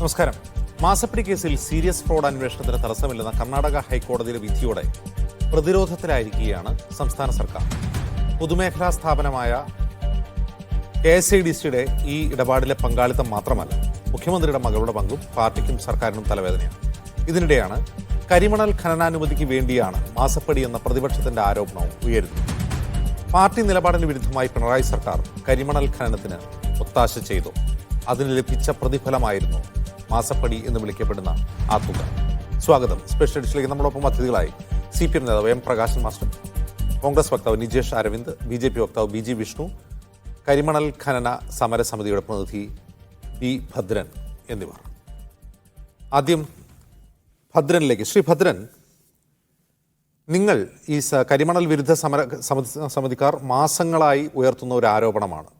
നമസ്കാരം. മാസപ്പടി കേസിൽ സീരിയസ് ഫ്രോഡ് അന്വേഷണത്തിന് തടസ്സമില്ലെന്ന കർണാടക ഹൈക്കോടതിയിലെ വിധിയോടെ പ്രതിരോധത്തിലായിരിക്കുകയാണ് സംസ്ഥാന സർക്കാർ. പൊതുമേഖലാ സ്ഥാപനമായ KSIDCയുടെ ഈ ഇടപാടിലെ പങ്കാളിത്തം മാത്രമല്ല, മുഖ്യമന്ത്രിയുടെ മകളുടെ പങ്കും പാർട്ടിക്കും സർക്കാരിനും തലവേദനയാണ്. ഇതിനിടെയാണ് കരിമണൽ ഖനനാനുമതിക്ക് വേണ്ടിയാണ് മാസപ്പടി എന്ന പ്രതിപക്ഷത്തിന്റെ ആരോപണവും ഉയരുന്നത്. പാർട്ടി നിലപാടിന് വിരുദ്ധമായി പിണറായി സർക്കാർ കരിമണൽ ഖനനത്തിന് ഒത്താശ ചെയ്തു. അതിന് ലഭിച്ച പ്രതിഫലമായിരുന്നു മാസപ്പടി എന്ന് വിളിക്കപ്പെടുന്ന ആ തുക. സ്വാഗതം. സ്പെഷ്യൽ എഡിഷനിലേക്ക് നമ്മളൊപ്പം അതിഥികളായി CPM നേതാവ് M പ്രകാശൻ മാസ്റ്റർ, കോൺഗ്രസ് വക്താവ് നിജേഷ് അരവിന്ദ്, BJP വക്താവ് BG വിഷ്ണു, കരിമണൽ ഖനന സമരസമിതിയുടെ പ്രതിനിധി B ഭദ്രൻ എന്നിവർ. ആദ്യം ഭദ്രനിലേക്ക്. ശ്രീ ഭദ്രൻ, നിങ്ങൾ ഈ കരിമണൽ വിരുദ്ധ സമിതിക്കാർ മാസങ്ങളായി ഉയർത്തുന്ന ഒരു ആരോപണമാണ്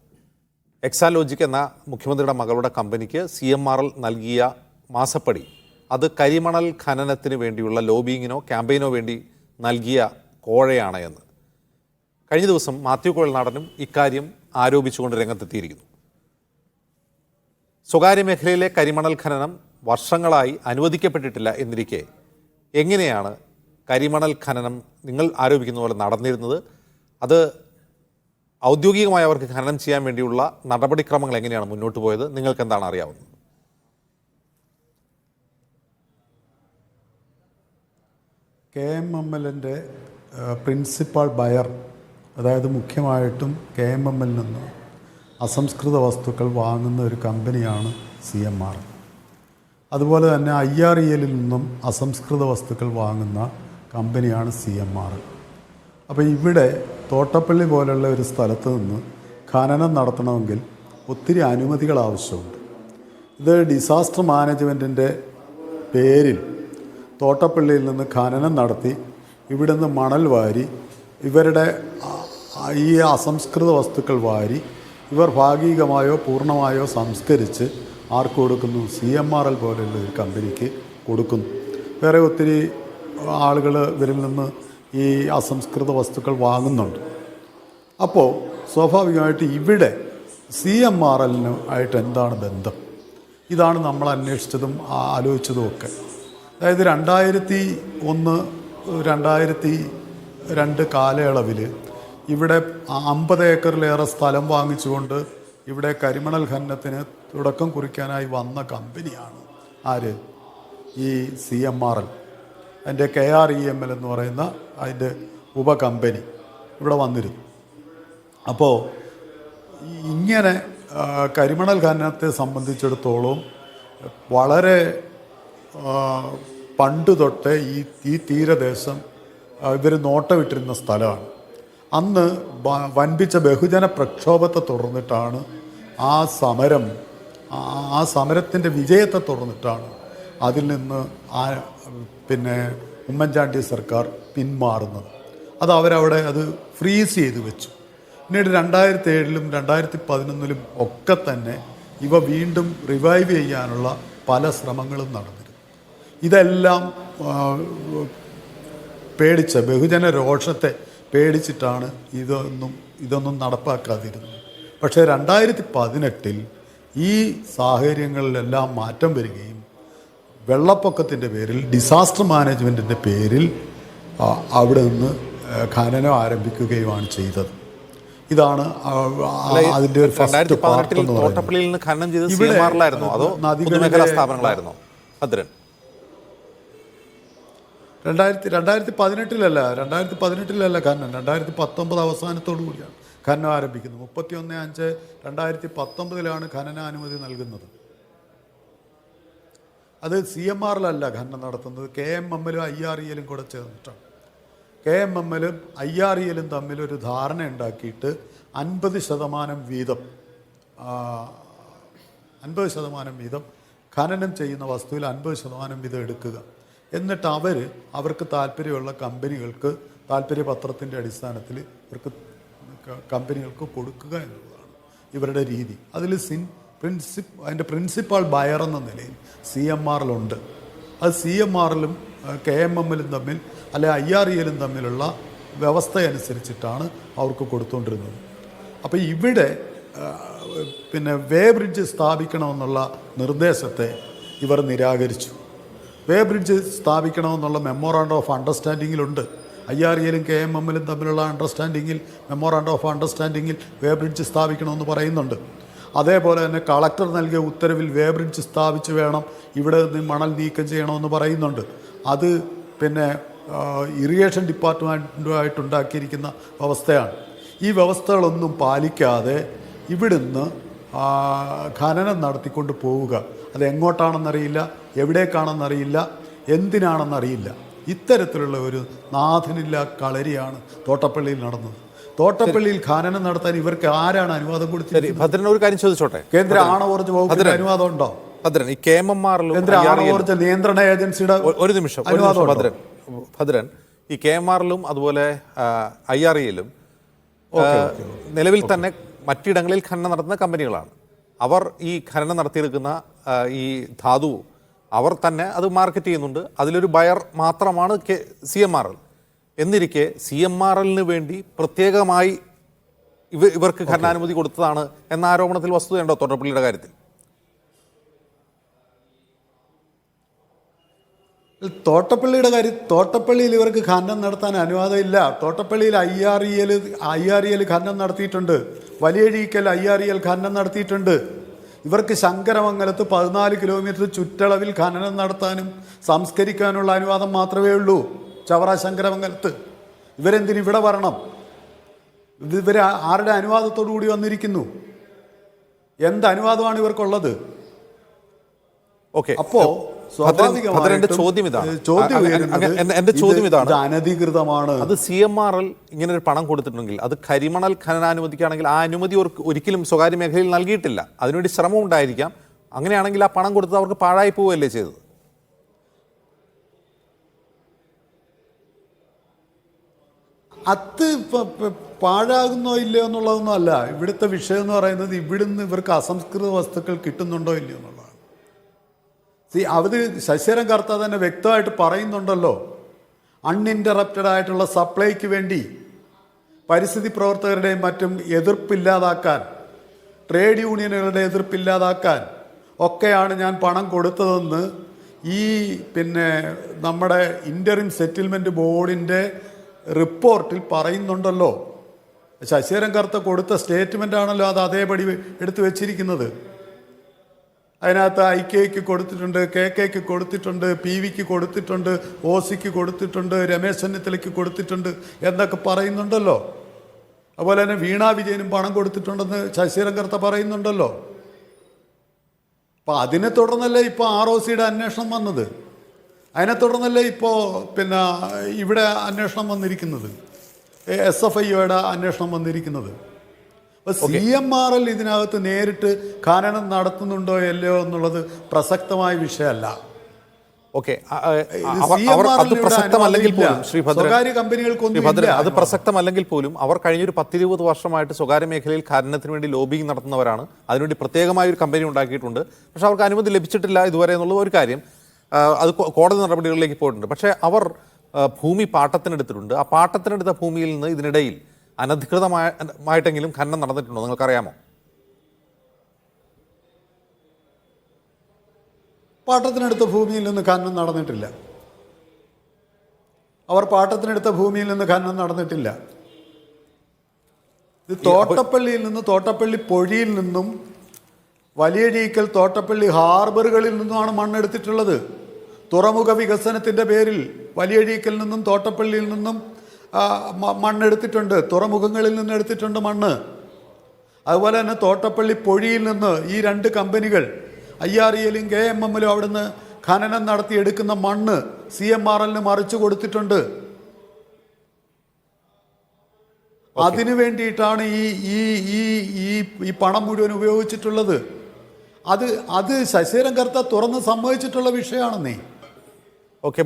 എക്സാലോജിക് എന്ന മുഖ്യമന്ത്രിയുടെ മകളുടെ കമ്പനിക്ക് CMRL നൽകിയ മാസപ്പടി അത് കരിമണൽ ഖനനത്തിന് വേണ്ടിയുള്ള ലോബിയിങ്ങിനോ ക്യാമ്പയിനോ വേണ്ടി നൽകിയ കോഴയാണ് എന്ന്. കഴിഞ്ഞ ദിവസം മാത്യു കുഴൽനാടനും ഇക്കാര്യം ആരോപിച്ചുകൊണ്ട് രംഗത്തെത്തിയിരിക്കുന്നു. സ്വകാര്യ മേഖലയിലെ കരിമണൽ ഖനനം വർഷങ്ങളായി അനുവദിക്കപ്പെട്ടിട്ടില്ല എന്നിരിക്കെ എങ്ങനെയാണ് കരിമണൽ ഖനനം നിങ്ങൾ ആരോപിക്കുന്ന പോലെ നടന്നിരുന്നത്? അത് ഔദ്യോഗികമായി അവർക്ക് ഖനനം ചെയ്യാൻ വേണ്ടിയുള്ള നടപടിക്രമങ്ങൾ എങ്ങനെയാണ് മുന്നോട്ട് പോയത്? നിങ്ങൾക്ക് എന്താണ് അറിയാവുന്നത്? KMMLൻ്റെ പ്രിൻസിപ്പൽ ബയർ, അതായത് മുഖ്യമായിട്ടും KMML നിന്ന് അസംസ്കൃത വസ്തുക്കൾ വാങ്ങുന്ന ഒരു കമ്പനിയാണ് CMRL. അതുപോലെ തന്നെ IREL നിന്നും അസംസ്കൃത വസ്തുക്കൾ വാങ്ങുന്ന കമ്പനിയാണ് CMRL. അപ്പോൾ ഇവിടെ തോട്ടപ്പള്ളി പോലുള്ള ഒരു സ്ഥലത്ത് നിന്ന് ഖനനം നടത്തണമെങ്കിൽ ഒത്തിരി അനുമതികൾ ആവശ്യമുണ്ട്. ഇത് ഡിസാസ്റ്റർ മാനേജ്മെൻറ്റിൻ്റെ പേരിൽ തോട്ടപ്പള്ളിയിൽ നിന്ന് ഖനനം നടത്തി ഇവിടെ നിന്ന് മണൽ വാരി ഇവരുടെ ഈ അസംസ്കൃത വസ്തുക്കൾ വാരി ഇവർ ഭാഗികമായോ പൂർണ്ണമായോ സംസ്കരിച്ച് ആർക്ക് കൊടുക്കുന്നു? CMRL പോലെയുള്ള ഒരു കമ്പനിക്ക് കൊടുക്കുന്നു. വേറെ ഒത്തിരി ആളുകൾ ഇവരിൽ നിന്ന് ഈ അസംസ്കൃത വസ്തുക്കൾ വാങ്ങുന്നുണ്ട്. അപ്പോൾ സ്വാഭാവികമായിട്ട് ഇവിടെ CMRL ആയിട്ട് എന്താണ് ബന്ധം? ഇതാണ് നമ്മൾ അന്വേഷിച്ചതും ആലോചിച്ചതും ഒക്കെ. അതായത് 2001-2002 കാലയളവിൽ ഇവിടെ 50 ഏക്കറിലേറെ സ്ഥലം വാങ്ങിച്ചുകൊണ്ട് ഇവിടെ കരിമണൽ ഖനനത്തിന് തുടക്കം കുറിക്കാനായി വന്ന കമ്പനിയാണ് ആര്? ഈ CMRL. അതിൻ്റെ KREML എന്ന് പറയുന്ന അതിൻ്റെ ഉപകമ്പനി ഇവിടെ വന്നിരുന്നു. അപ്പോൾ ഇങ്ങനെ കരിമണൽ ഖനനത്തെ സംബന്ധിച്ചിടത്തോളം വളരെ പണ്ട് തൊട്ടേ ഈ തീരദേശം ഇവർ നോട്ടമിട്ടിരുന്ന സ്ഥലമാണ്. അന്ന് വൻപിച്ച ബഹുജന പ്രക്ഷോഭത്തെ തുടർന്നിട്ടാണ് ആ സമരത്തിൻ്റെ വിജയത്തെ തുടർന്നിട്ടാണ് അതിൽ നിന്ന് പിന്നെ ഉമ്മൻചാണ്ടി സർക്കാർ പിന്മാറുന്നത്. അത് അവരവിടെ അത് ഫ്രീസ് ചെയ്ത് വെച്ചു. പിന്നീട് 2007-ലും 2011-ലും ഒക്കെ തന്നെ ഇവ വീണ്ടും റിവൈവ് ചെയ്യാനുള്ള പല ശ്രമങ്ങളും നടന്നിരുന്നു. ഇതെല്ലാം പേടിച്ച ബഹുജന രോഷത്തെ പേടിച്ചിട്ടാണ് ഇതൊന്നും നടപ്പാക്കാതിരുന്നത്. പക്ഷേ 2018-ൽ ഈ സാഹചര്യങ്ങളിലെല്ലാം മാറ്റം വരികയും വെള്ളപ്പൊക്കത്തിൻ്റെ പേരിൽ, ഡിസാസ്റ്റർ മാനേജ്മെൻറ്റിൻ്റെ പേരിൽ അവിടെ നിന്ന് ഖനനം ആരംഭിക്കുകയുമാണ് ചെയ്തത്. ഇതാണ് അതിൻ്റെ ഒരു ഫസ്റ്റ് പാർട്ട് എന്ന് പറയുന്നത്. ഇവിടെ 2018-ലല്ല ഖനനം, 2019 അവസാനത്തോടു കൂടിയാണ് ഖനനം ആരംഭിക്കുന്നത്. 31/5/2019 ഖനനാനുമതി നൽകുന്നത്. അത് CMRL ഖനനം നടത്തുന്നത്, KMMLും IRELും കൂടെ ചേർന്നിട്ടാണ്. KMMLും IRELും തമ്മിലൊരു ധാരണ ഉണ്ടാക്കിയിട്ട് 50% വീതം ഖനനം ചെയ്യുന്ന വസ്തുവിൽ 50% വീതം എടുക്കുക. എന്നിട്ട് അവർക്ക് താല്പര്യമുള്ള കമ്പനികൾക്ക് താല്പര്യപത്രത്തിൻ്റെ അടിസ്ഥാനത്തിൽ ഇവർക്ക് കമ്പനികൾക്ക് കൊടുക്കുക എന്നുള്ളതാണ് ഇവരുടെ രീതി. അതിൽ അതിൻ്റെ പ്രിൻസിപ്പൽ ബയർ എന്ന നിലയിൽ CMRL ഉണ്ട്. അത് CMRLും KMMLും തമ്മിൽ അല്ലെ IRELും തമ്മിലുള്ള വ്യവസ്ഥയനുസരിച്ചിട്ടാണ് അവർക്ക് കൊടുത്തുകൊണ്ടിരുന്നത്. അപ്പോൾ ഇവിടെ പിന്നെ വേ ബ്രിഡ്ജ് സ്ഥാപിക്കണമെന്നുള്ള നിർദ്ദേശത്തെ ഇവർ നിരാകരിച്ചു. വേ ബ്രിഡ്ജ് സ്ഥാപിക്കണമെന്നുള്ള മെമ്മോറാണ്ടം ഓഫ് അണ്ടർസ്റ്റാൻഡിങ്ങിലുണ്ട്. IREലും KMMലും തമ്മിലുള്ള അണ്ടർസ്റ്റാൻഡിങ്ങിൽ, മെമ്മോറാണ്ടം ഓഫ് അണ്ടർസ്റ്റാൻഡിങ്ങിൽ വേ ബ്രിഡ്ജ് സ്ഥാപിക്കണമെന്ന് പറയുന്നുണ്ട്. അതേപോലെ തന്നെ കളക്ടർ നൽകിയ ഉത്തരവിൽ വേ ബ്രിഡ്ജ് സ്ഥാപിച്ച് വേണം ഇവിടെ നിന്ന് മണൽ നീക്കം ചെയ്യണമെന്ന് പറയുന്നുണ്ട്. അത് പിന്നെ ഇറിഗേഷൻ ഡിപ്പാർട്ട്മെൻറ്റുമായിട്ടുണ്ടാക്കിയിരിക്കുന്ന വ്യവസ്ഥയാണ്. ഈ വ്യവസ്ഥകളൊന്നും പാലിക്കാതെ ഇവിടുന്ന് ഖനനം നടത്തിക്കൊണ്ട് പോവുക, അത് എങ്ങോട്ടാണെന്നറിയില്ല, എവിടേക്കാണെന്നറിയില്ല, എന്തിനാണെന്നറിയില്ല. ഇത്തരത്തിലുള്ള ഒരു നാഥനില്ല കളരിയാണ് തോട്ടപ്പള്ളിയിൽ നടന്നത്. തോട്ടപ്പള്ളിയിൽ ഖനനം നടത്താൻ ഇവർക്ക് ആരാണ് അനുവാദം കൊടുത്തത്? ഭദ്രൻ ഒരു കാര്യം ചോദിച്ചോട്ടെ. കേന്ദ്ര ആണവോർജ്ജ വകുപ്പിന്റെ അനുവാദം ഉണ്ടോ? ഭദ്രൻ, ഈ KMMRലും കേന്ദ്ര ആണവോർജ്ജ നിയന്ത്രണ ഏജൻസിയുടെ ഒരു നിമിഷം ഭദ്രൻ, ഈ KMRലും അതുപോലെ IREലും നിലവിൽ തന്നെ മറ്റിടങ്ങളിൽ ഖനനം നടത്തുന്ന കമ്പനികളാണ്. അവർ ഈ ഖനനം നടത്തിയെടുക്കുന്ന ഈ ധാതു അവർ തന്നെ അത് മാർക്കറ്റ് ചെയ്യുന്നുണ്ട്. അതിലൊരു ബയർ മാത്രമാണ് CMRL. എന്നിരിക്കെ CMRLന് വേണ്ടി പ്രത്യേകമായി ഇവർക്ക് ഖനനാനുമതി കൊടുത്തതാണ് എന്ന ആരോപണത്തിൽ വസ്തുതയുണ്ടോ തോട്ടപ്പള്ളിയുടെ കാര്യത്തിൽ? തോട്ടപ്പള്ളിയിൽ ഇവർക്ക് ഖനനം നടത്താൻ അനുവാദമില്ല. തോട്ടപ്പള്ളിയിൽ IREL ഖനനം നടത്തിയിട്ടുണ്ട്. വലിയഴീക്കൽ IREL ഖനനം നടത്തിയിട്ടുണ്ട്. ഇവർക്ക് ശങ്കരമംഗലത്ത് 14 കിലോമീറ്റർ ചുറ്റളവിൽ ഖനനം നടത്താനും സംസ്കരിക്കാനുള്ള അനുവാദം മാത്രമേ ഉള്ളൂ. ചവറ ശങ്കരമംഗലത്ത് ഇവരെന്തിനിവിടെ വരണം? ഇവർ ആരുടെ അനുവാദത്തോടു കൂടി വന്നിരിക്കുന്നു? എന്ത് അനുവാദമാണ് ഇവർക്കുള്ളത്? അപ്പോ എന്റെ ചോദ്യം ഇതാണ്, അനധികൃതമാണ്. അത് CMRL ഇങ്ങനെ ഒരു പണം കൊടുത്തിട്ടുണ്ടെങ്കിൽ അത് കരിമണൽ ഖനനാനുമതിക്കാണെങ്കിൽ ആ അനുമതി ഒരിക്കലും സ്വകാര്യ മേഖലയിൽ നൽകിയിട്ടില്ല. അതിനുവേണ്ടി ശ്രമം ഉണ്ടായിരിക്കാം. അങ്ങനെയാണെങ്കിൽ ആ പണം കൊടുത്തത് അവർക്ക് പാഴായി പോവുകയല്ലേ ചെയ്തത്? അത് പാഴാകുന്നോ ഇല്ലയോ എന്നുള്ളതൊന്നും അല്ല ഇവിടുത്തെ വിഷയം എന്ന് പറയുന്നത്. ഇവിടുന്ന് ഇവർക്ക് അസംസ്കൃത വസ്തുക്കൾ കിട്ടുന്നുണ്ടോ ഇല്ലയോ എന്നുള്ളതാണ്. അത് ശശിധരൻ കർത്ത തന്നെ വ്യക്തമായിട്ട് പറയുന്നുണ്ടല്ലോ. അൺഇൻറ്ററപ്റ്റഡ് ആയിട്ടുള്ള സപ്ലൈക്ക് വേണ്ടി പരിസ്ഥിതി പ്രവർത്തകരുടെയും മറ്റും എതിർപ്പില്ലാതാക്കാൻ, ട്രേഡ് യൂണിയനുകളുടെ എതിർപ്പില്ലാതാക്കാൻ ഒക്കെയാണ് ഞാൻ പണം കൊടുത്തതെന്ന് ഈ നമ്മുടെ ഇൻ്ററിം സെറ്റിൽമെൻറ്റ് ബോർഡിൻ്റെ റിപ്പോർട്ടിൽ പറയുന്നുണ്ടല്ലോ. ശശിധരൻ കർത്ത കൊടുത്ത സ്റ്റേറ്റ്മെൻ്റ് ആണല്ലോ അത് അതേപടി എടുത്തു വെച്ചിരിക്കുന്നത്. അതിനകത്ത് IKക്ക് കൊടുത്തിട്ടുണ്ട്, KKക്ക് കൊടുത്തിട്ടുണ്ട്, PVക്ക് കൊടുത്തിട്ടുണ്ട്, OCക്ക് കൊടുത്തിട്ടുണ്ട്, രമേശ് ചെന്നിത്തലയ്ക്ക് കൊടുത്തിട്ടുണ്ട് എന്നൊക്കെ പറയുന്നുണ്ടല്ലോ. അതുപോലെ തന്നെ വീണാ വിജയനും പണം കൊടുത്തിട്ടുണ്ടെന്ന് ശശിധരൻ കർത്ത പറയുന്നുണ്ടല്ലോ. അപ്പം അതിനെ തുടർന്നല്ലേ ഇപ്പോൾ ROCയുടെ അന്വേഷണം വന്നത്. അതിനെ തുടർന്നല്ലേ ഇപ്പോൾ ഇവിടെ അന്വേഷണം വന്നിരിക്കുന്നത്, SFIയുടെ അന്വേഷണം വന്നിരിക്കുന്നത്. CMRL ഇതിനകത്ത് നേരിട്ട് ഖനനം നടത്തുന്നുണ്ടോ അല്ലയോ എന്നുള്ളത് പ്രസക്തമായ വിഷയമല്ല. സ്വകാര്യ കമ്പനികൾക്കൊന്നും അത് പ്രസക്തമല്ലെങ്കിൽ പോലും അവർ കഴിഞ്ഞൊരു 10-20 വർഷമായിട്ട് സ്വകാര്യ മേഖലയിൽ ഖനനത്തിന് വേണ്ടി ലോബിങ് നടത്തുന്നവരാണ്. അതിനുവേണ്ടി പ്രത്യേകമായ ഒരു കമ്പനി ഉണ്ടാക്കിയിട്ടുണ്ട്. പക്ഷെ അവർക്ക് അനുമതി ലഭിച്ചിട്ടില്ല ഇതുവരെ എന്നുള്ള ഒരു കാര്യം. അത് കോടതി നടപടികളിലേക്ക് പോയിട്ടുണ്ട്. പക്ഷേ അവർ ഭൂമി പാട്ടത്തിനെടുത്തിട്ടുണ്ട്. ആ പാട്ടത്തിനെടുത്ത ഭൂമിയിൽ നിന്ന് ഇതിനിടയിൽ അനധികൃതമായിട്ടെങ്കിലും ഖനനം നടന്നിട്ടുണ്ടോ നിങ്ങൾക്കറിയാമോ? പാട്ടത്തിനെടുത്ത ഭൂമിയിൽ നിന്ന് ഖനനം നടന്നിട്ടില്ല. അവർ പാട്ടത്തിനെടുത്ത ഭൂമിയിൽ നിന്ന് ഖനനം നടന്നിട്ടില്ല. ഇത് തോട്ടപ്പള്ളിയിൽ നിന്ന്, തോട്ടപ്പള്ളി പൊഴിയിൽ നിന്നും, വലിയഴീക്കൽ, തോട്ടപ്പള്ളി ഹാർബറുകളിൽ നിന്നുമാണ് മണ്ണെടുത്തിട്ടുള്ളത്. തുറമുഖ വികസനത്തിൻ്റെ പേരിൽ വലിയഴീക്കൽ നിന്നും തോട്ടപ്പള്ളിയിൽ നിന്നും മണ്ണെടുത്തിട്ടുണ്ട്. തുറമുഖങ്ങളിൽ നിന്ന് എടുത്തിട്ടുണ്ട് മണ്ണ്. അതുപോലെ തന്നെ തോട്ടപ്പള്ളി പൊഴിയിൽ നിന്ന് ഈ 2 കമ്പനികൾ IREലും KMMലും അവിടുന്ന് ഖനനം നടത്തി എടുക്കുന്ന മണ്ണ് CMRLന് മറിച്ചു കൊടുത്തിട്ടുണ്ട്. അതിനു വേണ്ടിയിട്ടാണ് ഈ പണം മുഴുവൻ ഉപയോഗിച്ചിട്ടുള്ളത്. അത് ശശിധരൻ കർത്ത തുറന്ന് സമ്മതിച്ചിട്ടുള്ള വിഷയമാണെന്നേ.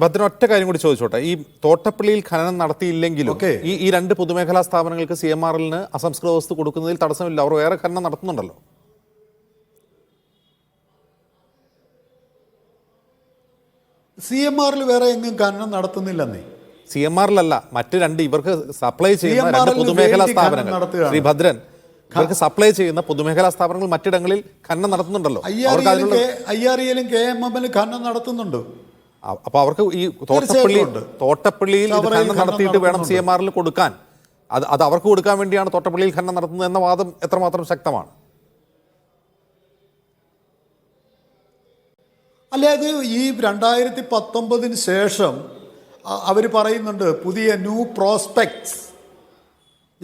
ഭദ്രൻ, ഒറ്റ കാര്യം കൂടി ചോദിച്ചോട്ടെ. ഈ തോട്ടപ്പള്ളിയിൽ ഖനനം നടത്തിയില്ലെങ്കിലും ഈ 2 പൊതുമേഖലാ സ്ഥാപനങ്ങൾക്ക് CMRLന് അസംസ്കൃത വസ്തു കൊടുക്കുന്നതിൽ തടസ്സമില്ല. അവർ വേറെ ഖനനം നടത്തുന്നുണ്ടല്ലോ. CMRL വേറെ എങ്ങും ഖനനം നടത്തുന്നില്ലെന്നേ. CMRLല്ല, മറ്റ് 2 ഇവർക്ക് സപ്ലൈ ചെയ്യുന്ന 2 പൊതുമേഖലാ സ്ഥാപനങ്ങൾ. ശ്രീ ഭദ്രൻ, ഇവർക്ക് സപ്ലൈ ചെയ്യുന്ന പൊതുമേഖലാ സ്ഥാപനങ്ങൾ മറ്റിടങ്ങളിൽ ഖനനം നടത്തുന്നുണ്ടല്ലോ. അവർക്ക് അതിനുള്ള IREL KMML ഖനനം നടത്തുന്നുണ്ട്. അപ്പൊ അവർക്ക് ഈ തോട്ടപ്പള്ളിയിൽ ഇത് ഖനനം നടത്തിയിട്ട് വേണം CMRL കൊടുക്കാൻ. അത് അവർക്ക് കൊടുക്കാൻ വേണ്ടിയാണ് തോട്ടപ്പള്ളിയിൽ ഖനനം നടത്തുന്നത് എന്ന വാദം എത്രമാത്രം ശക്തമാണ്? അല്ലെ, അത് ഈ 2019 ശേഷം അവർ പറയുന്നുണ്ട് പുതിയ ന്യൂ പ്രോസ്പെക്ട്സ്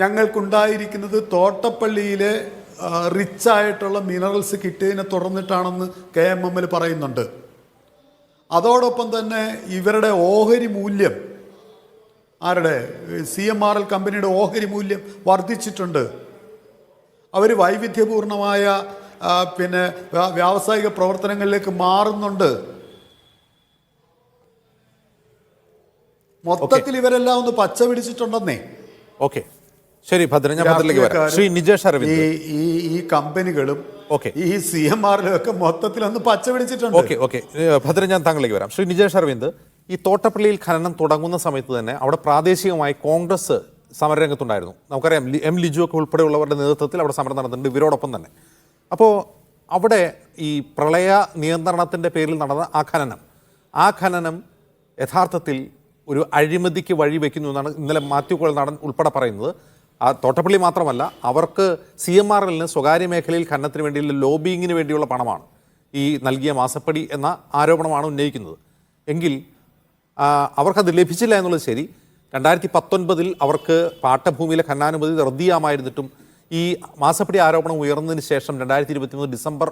ഞങ്ങൾക്കുണ്ടായിരിക്കുന്നത് തോട്ടപ്പള്ളിയിലെ റിച്ചായിട്ടുള്ള മിനറൽസ് കിട്ടിയതിനെ തുടർന്നിട്ടാണെന്ന് KMML പറയുന്നുണ്ട്. അതോടൊപ്പം തന്നെ ഇവരുടെ ഓഹരി മൂല്യം, ആരുടെ CMRL കമ്പനിയുടെ ഓഹരി മൂല്യം വർദ്ധിച്ചിട്ടുണ്ട്. അവർ വൈവിധ്യപൂർണമായ പിന്നെ വ്യാവസായിക പ്രവർത്തനങ്ങളിലേക്ക് മാറുന്നുണ്ട്. മൊത്തത്തിൽ ഇവരെല്ലാം ഒന്ന് പച്ച പിടിച്ചിട്ടുണ്ടെന്നേ. ഓക്കെ, ശരി ഭദ്രൻ, ഞാൻ ഭദ്രനിലേക്ക് വരാം. ശ്രീ നിജേഷ് അരവിന്ദ്, ഈ കമ്പനികളും ഈ CMRലും ഒക്കെ മൊത്തത്തിൽ ഒന്ന് പച്ച പിടിച്ചിട്ടുണ്ട്. ഓക്കെ ഭദ്രൻ, ഞാൻ താങ്കളിലേക്ക് വരാം. ശ്രീ നിജേഷ് അരവിന്ദ്, ഈ തോട്ടപ്പള്ളിയിൽ ഖനനം തുടങ്ങുന്ന സമയത്ത് തന്നെ അവിടെ പ്രാദേശികമായി കോൺഗ്രസ് സമരരംഗത്തുണ്ടായിരുന്നു. നമുക്കറിയാം, M. ലിജു ഒക്കെ ഉൾപ്പെടെയുള്ളവരുടെ നേതൃത്വത്തിൽ അവിടെ സമരം നടന്നിട്ടുണ്ട് ഇവരോടൊപ്പം തന്നെ. അപ്പോൾ അവിടെ ഈ പ്രളയ നിയന്ത്രണത്തിൻ്റെ പേരിൽ നടന്ന ആ ഖനനം യഥാർത്ഥത്തിൽ ഒരു അഴിമതിക്ക് വഴിവെക്കുന്നു എന്നാണ് ഇന്നലെ മാത്യു കുഴൽനാടൻ ഉൾപ്പെടെ പറയുന്നത്. ആ തോട്ടപ്പള്ളി മാത്രമല്ല, അവർക്ക് CMRLന് സ്വകാര്യ മേഖലയിൽ ഖനനത്തിന് വേണ്ടിയുള്ള ലോബിയിങ്ങിന് വേണ്ടിയുള്ള പണമാണ് ഈ നൽകിയ മാസപ്പടി എന്ന ആരോപണമാണ് ഉന്നയിക്കുന്നത്. എങ്കിൽ അവർക്കത് ലഭിച്ചില്ല എന്നുള്ളത് ശരി. 2019 അവർക്ക് പാട്ടഭൂമിയിലെ ഖനനാനുമതി റദ്ദാമായിരുന്നിട്ടും ഈ മാസപ്പടി ആരോപണം ഉയർന്നതിന് ശേഷം 2023 ഡിസംബർ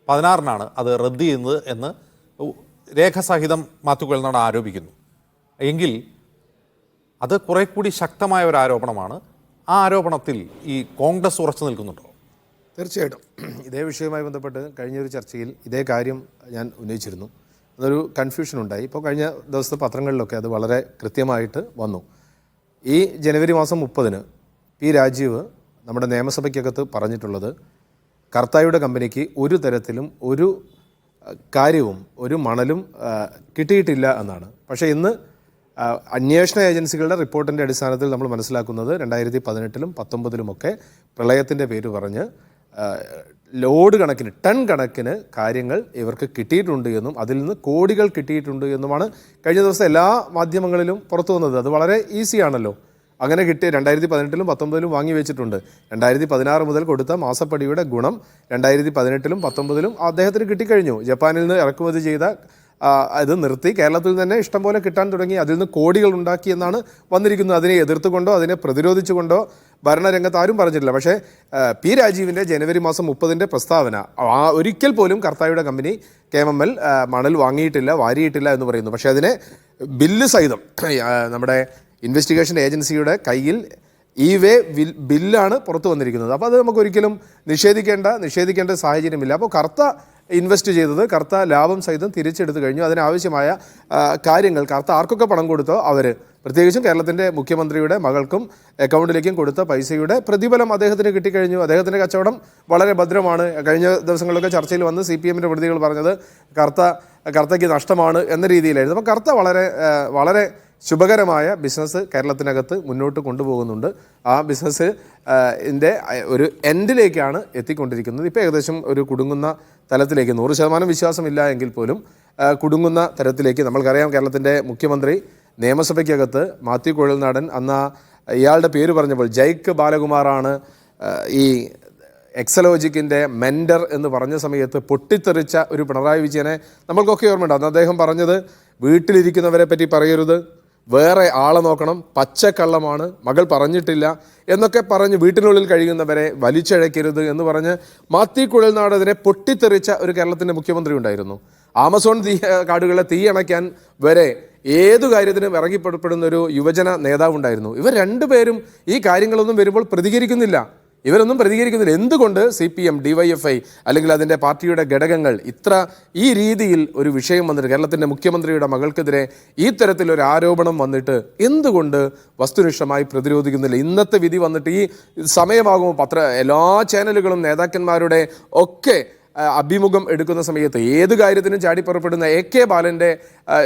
16 അത് റദ്ദ് ചെയ്യുന്നത് എന്ന് രേഖാസഹിതം മാത്യു കുഴൽനാടൻ ആരോപിക്കുന്നു. എങ്കിൽ അത് കുറെ കൂടി ശക്തമായ ഒരു ആരോപണമാണ്. ആ ആരോപണത്തിൽ ഈ കോൺഗ്രസ് ഉറച്ചു നിൽക്കുന്നുണ്ടോ? തീർച്ചയായിട്ടും ഇതേ വിഷയവുമായി ബന്ധപ്പെട്ട് കഴിഞ്ഞൊരു ചർച്ചയിൽ ഇതേ കാര്യം ഞാൻ ഉന്നയിച്ചിരുന്നു. അതൊരു കൺഫ്യൂഷൻ ഉണ്ടായി. ഇപ്പോൾ കഴിഞ്ഞ ദിവസത്തെ പത്രങ്ങളിലൊക്കെ അത് വളരെ കൃത്യമായിട്ട് വന്നു. ഈ ജനുവരി മാസം 30 P. രാജീവ് നമ്മുടെ നിയമസഭയ്ക്കകത്ത് പറഞ്ഞിട്ടുള്ളത് കർത്തായുടെ കമ്പനിക്ക് ഒരു തരത്തിലും ഒരു കാര്യവും ഒരു മണലും കിട്ടിയിട്ടില്ല എന്നാണ്. പക്ഷേ ഇന്ന് അന്വേഷണ ഏജൻസികളുടെ റിപ്പോർട്ടിൻ്റെ അടിസ്ഥാനത്തിൽ നമ്മൾ മനസ്സിലാക്കുന്നത് 2018 19 പ്രളയത്തിൻ്റെ പേര് പറഞ്ഞ് ലോഡ് കണക്കിന് ടൺ കണക്കിന് കാര്യങ്ങൾ ഇവർക്ക് കിട്ടിയിട്ടുണ്ട് എന്നും അതിൽ നിന്ന് കോടികൾ കിട്ടിയിട്ടുണ്ട് എന്നുമാണ് കഴിഞ്ഞ ദിവസം എല്ലാ മാധ്യമങ്ങളിലും പുറത്തു വന്നത്. അത് വളരെ ഈസിയാണല്ലോ. അങ്ങനെ കിട്ടിയ 2018 19 വാങ്ങി വെച്ചിട്ടുണ്ട്. 2016 മുതൽ കൊടുത്ത മാസപ്പടിയുടെ ഗുണം 2018 19 അദ്ദേഹത്തിന് കിട്ടിക്കഴിഞ്ഞു. ജപ്പാനിൽ നിന്ന് ഇറക്കുമതി ചെയ്ത ഇത് നിർത്തി കേരളത്തിൽ തന്നെ ഇഷ്ടംപോലെ കിട്ടാൻ തുടങ്ങി. അതിൽ നിന്ന് കോടികൾ ഉണ്ടാക്കി എന്നാണ് വന്നിരിക്കുന്നത്. അതിനെ എതിർത്തുകൊണ്ടോ അതിനെ പ്രതിരോധിച്ചുകൊണ്ടോ ഭരണരംഗത്ത് ആരും പറഞ്ഞിട്ടില്ല. പക്ഷേ P. രാജീവിൻ്റെ ജനുവരി മാസം 30 പ്രസ്താവന ഒരിക്കൽ പോലും കർത്തായുടെ കമ്പനി KMML മണൽ വാങ്ങിയിട്ടില്ല, വാരിയിട്ടില്ല എന്ന് പറയുന്നു. പക്ഷേ അതിനെ ബില്ല് സഹിതം നമ്മുടെ ഇൻവെസ്റ്റിഗേഷൻ ഏജൻസിയുടെ കയ്യിൽ ബില്ലാണ് പുറത്തു വന്നിരിക്കുന്നത്. അപ്പോൾ അത് നമുക്കൊരിക്കലും നിഷേധിക്കേണ്ട സാഹചര്യമില്ല. അപ്പോൾ കർത്ത ഇൻവെസ്റ്റ് ചെയ്തത് കർത്ത ലാഭം സഹിതം തിരിച്ചെടുത്തു കഴിഞ്ഞു. അതിനാവശ്യമായ കാര്യങ്ങൾ കർത്ത ആർക്കൊക്കെ പണം കൊടുത്തോ അവർ, പ്രത്യേകിച്ചും കേരളത്തിൻ്റെ മുഖ്യമന്ത്രിയുടെ മകൾക്കും അക്കൗണ്ടിലേക്കും കൊടുത്ത പൈസയുടെ പ്രതിഫലം അദ്ദേഹത്തിന് കിട്ടിക്കഴിഞ്ഞു. അദ്ദേഹത്തിൻ്റെ കച്ചവടം വളരെ ഭദ്രമാണ്. കഴിഞ്ഞ ദിവസങ്ങളിലൊക്കെ ചർച്ചയിൽ വന്ന് CPMൻ്റെ പ്രതികൾ പറഞ്ഞത് കർത്തയ്ക്ക് നഷ്ടമാണ് എന്ന രീതിയിലായിരുന്നു. അപ്പോൾ കർത്ത വളരെ ശുഭകരമായ ബിസിനസ് കേരളത്തിനകത്ത് മുന്നോട്ട് കൊണ്ടുപോകുന്നുണ്ട്. ആ ബിസിനസ് ഒരു എൻഡിലേക്കാണ് എത്തിക്കൊണ്ടിരിക്കുന്നത്. ഇപ്പോൾ ഏകദേശം ഒരു കുടുങ്ങുന്ന തലത്തിലേക്ക് 100% വിശ്വാസമില്ല എങ്കിൽ പോലും കുടുങ്ങുന്ന തരത്തിലേക്ക്. നമ്മൾക്കറിയാം, കേരളത്തിൻ്റെ മുഖ്യമന്ത്രി നിയമസഭയ്ക്കകത്ത് മാത്യു കുഴൽനാടൻ അന്ന് ഇയാളുടെ പേര് പറഞ്ഞപ്പോൾ ജയ്ക്ക് ബാലകുമാറാണ് ഈ എക്സലോജിക്കിൻ്റെ മെൻഡർ എന്ന് പറഞ്ഞ സമയത്ത് പൊട്ടിത്തെറിച്ച ഒരു പിണറായി വിജയനെ നമ്മൾക്കൊക്കെ ഓർമ്മയുണ്ട്. അന്ന് അദ്ദേഹം പറഞ്ഞത് വീട്ടിലിരിക്കുന്നവരെ പറ്റി പറയരുത്, വേറെ ആളെ നോക്കണം, പച്ചക്കള്ളമാണ്, മകൾ പറഞ്ഞിട്ടില്ല എന്നൊക്കെ പറഞ്ഞ് വീട്ടിനുള്ളിൽ കഴിയുന്നവരെ വലിച്ചഴക്കരുത് എന്ന് പറഞ്ഞ് മാത്യു കുഴൽനാടനെ പൊട്ടിത്തെറിച്ച ഒരു കേരളത്തിൻ്റെ മുഖ്യമന്ത്രി ഉണ്ടായിരുന്നു. ആമസോൺ കാടുകളെ തീയണയ്ക്കാൻ വരെ ഏതു കാര്യത്തിനും ഇറങ്ങിപ്പെടുന്ന ഒരു യുവജന നേതാവുണ്ടായിരുന്നു. ഇവർ രണ്ടുപേരും ഈ കാര്യങ്ങളൊന്നും വരുമ്പോൾ പ്രതികരിക്കുന്നില്ല. എന്തുകൊണ്ട് CPM, DYFI അല്ലെങ്കിൽ അതിൻ്റെ പാർട്ടിയുടെ ഘടകങ്ങൾ ഈ രീതിയിൽ ഒരു വിഷയം വന്നിട്ട് കേരളത്തിൻ്റെ മുഖ്യമന്ത്രിയുടെ മകൾക്കെതിരെ ഈ തരത്തിലൊരു ആരോപണം വന്നിട്ട് എന്തുകൊണ്ട് വസ്തുനിഷ്ഠമായി പ്രതിരോധിക്കുന്നില്ല? ഇന്നത്തെ വിധി വന്നിട്ട് ഈ സമയമാകുമ്പോൾ എല്ലാ ചാനലുകളും നേതാക്കന്മാരുടെ ഒക്കെ അഭിമുഖം എടുക്കുന്ന സമയത്ത് ഏത് കാര്യത്തിനും ചാടിപ്പുറപ്പെടുന്ന AK ബാലൻ്റെ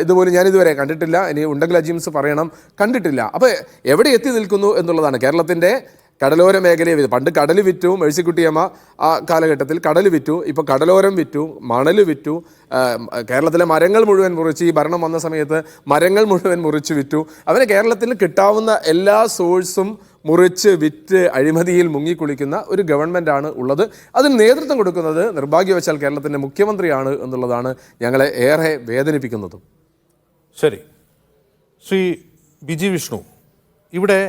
ഇതുപോലും ഞാനിതുവരെ കണ്ടിട്ടില്ല. ഇനി ഉണ്ടെങ്കിൽ അജീംസ് പറയണം, കണ്ടിട്ടില്ല. അപ്പോൾ എവിടെ എത്തി നിൽക്കുന്നു എന്നുള്ളതാണ്. കേരളത്തിൻ്റെ കടലോര മേഖലയെ പണ്ട് കടൽ വിറ്റു, മേഴ്സിക്കുട്ടിയമ്മ ആ കാലഘട്ടത്തിൽ കടൽ വിറ്റു, ഇപ്പോൾ കടലോരം വിറ്റു, മണൽ വിറ്റു, കേരളത്തിലെ മരങ്ങൾ മുഴുവൻ മുറിച്ച് ഈ ഭരണം വന്ന സമയത്ത് മരങ്ങൾ മുഴുവൻ മുറിച്ച് വിറ്റു. അവന് കേരളത്തിൽ കിട്ടാവുന്ന എല്ലാ സോഴ്സും മുറിച്ച് വിറ്റ് അഴിമതിയിൽ മുങ്ങിക്കുളിക്കുന്ന ഒരു ഗവൺമെൻറ്റാണ് ഉള്ളത്. അതിന് നേതൃത്വം കൊടുക്കുന്നത് നിർഭാഗ്യവശാൽ കേരളത്തിൻ്റെ മുഖ്യമന്ത്രിയാണ് എന്നുള്ളതാണ് ഞങ്ങളെ ഏറെ വേദനിപ്പിക്കുന്നതും. ശരി, ശ്രീ ബിജി വിഷ്ണു, ഇവിടെ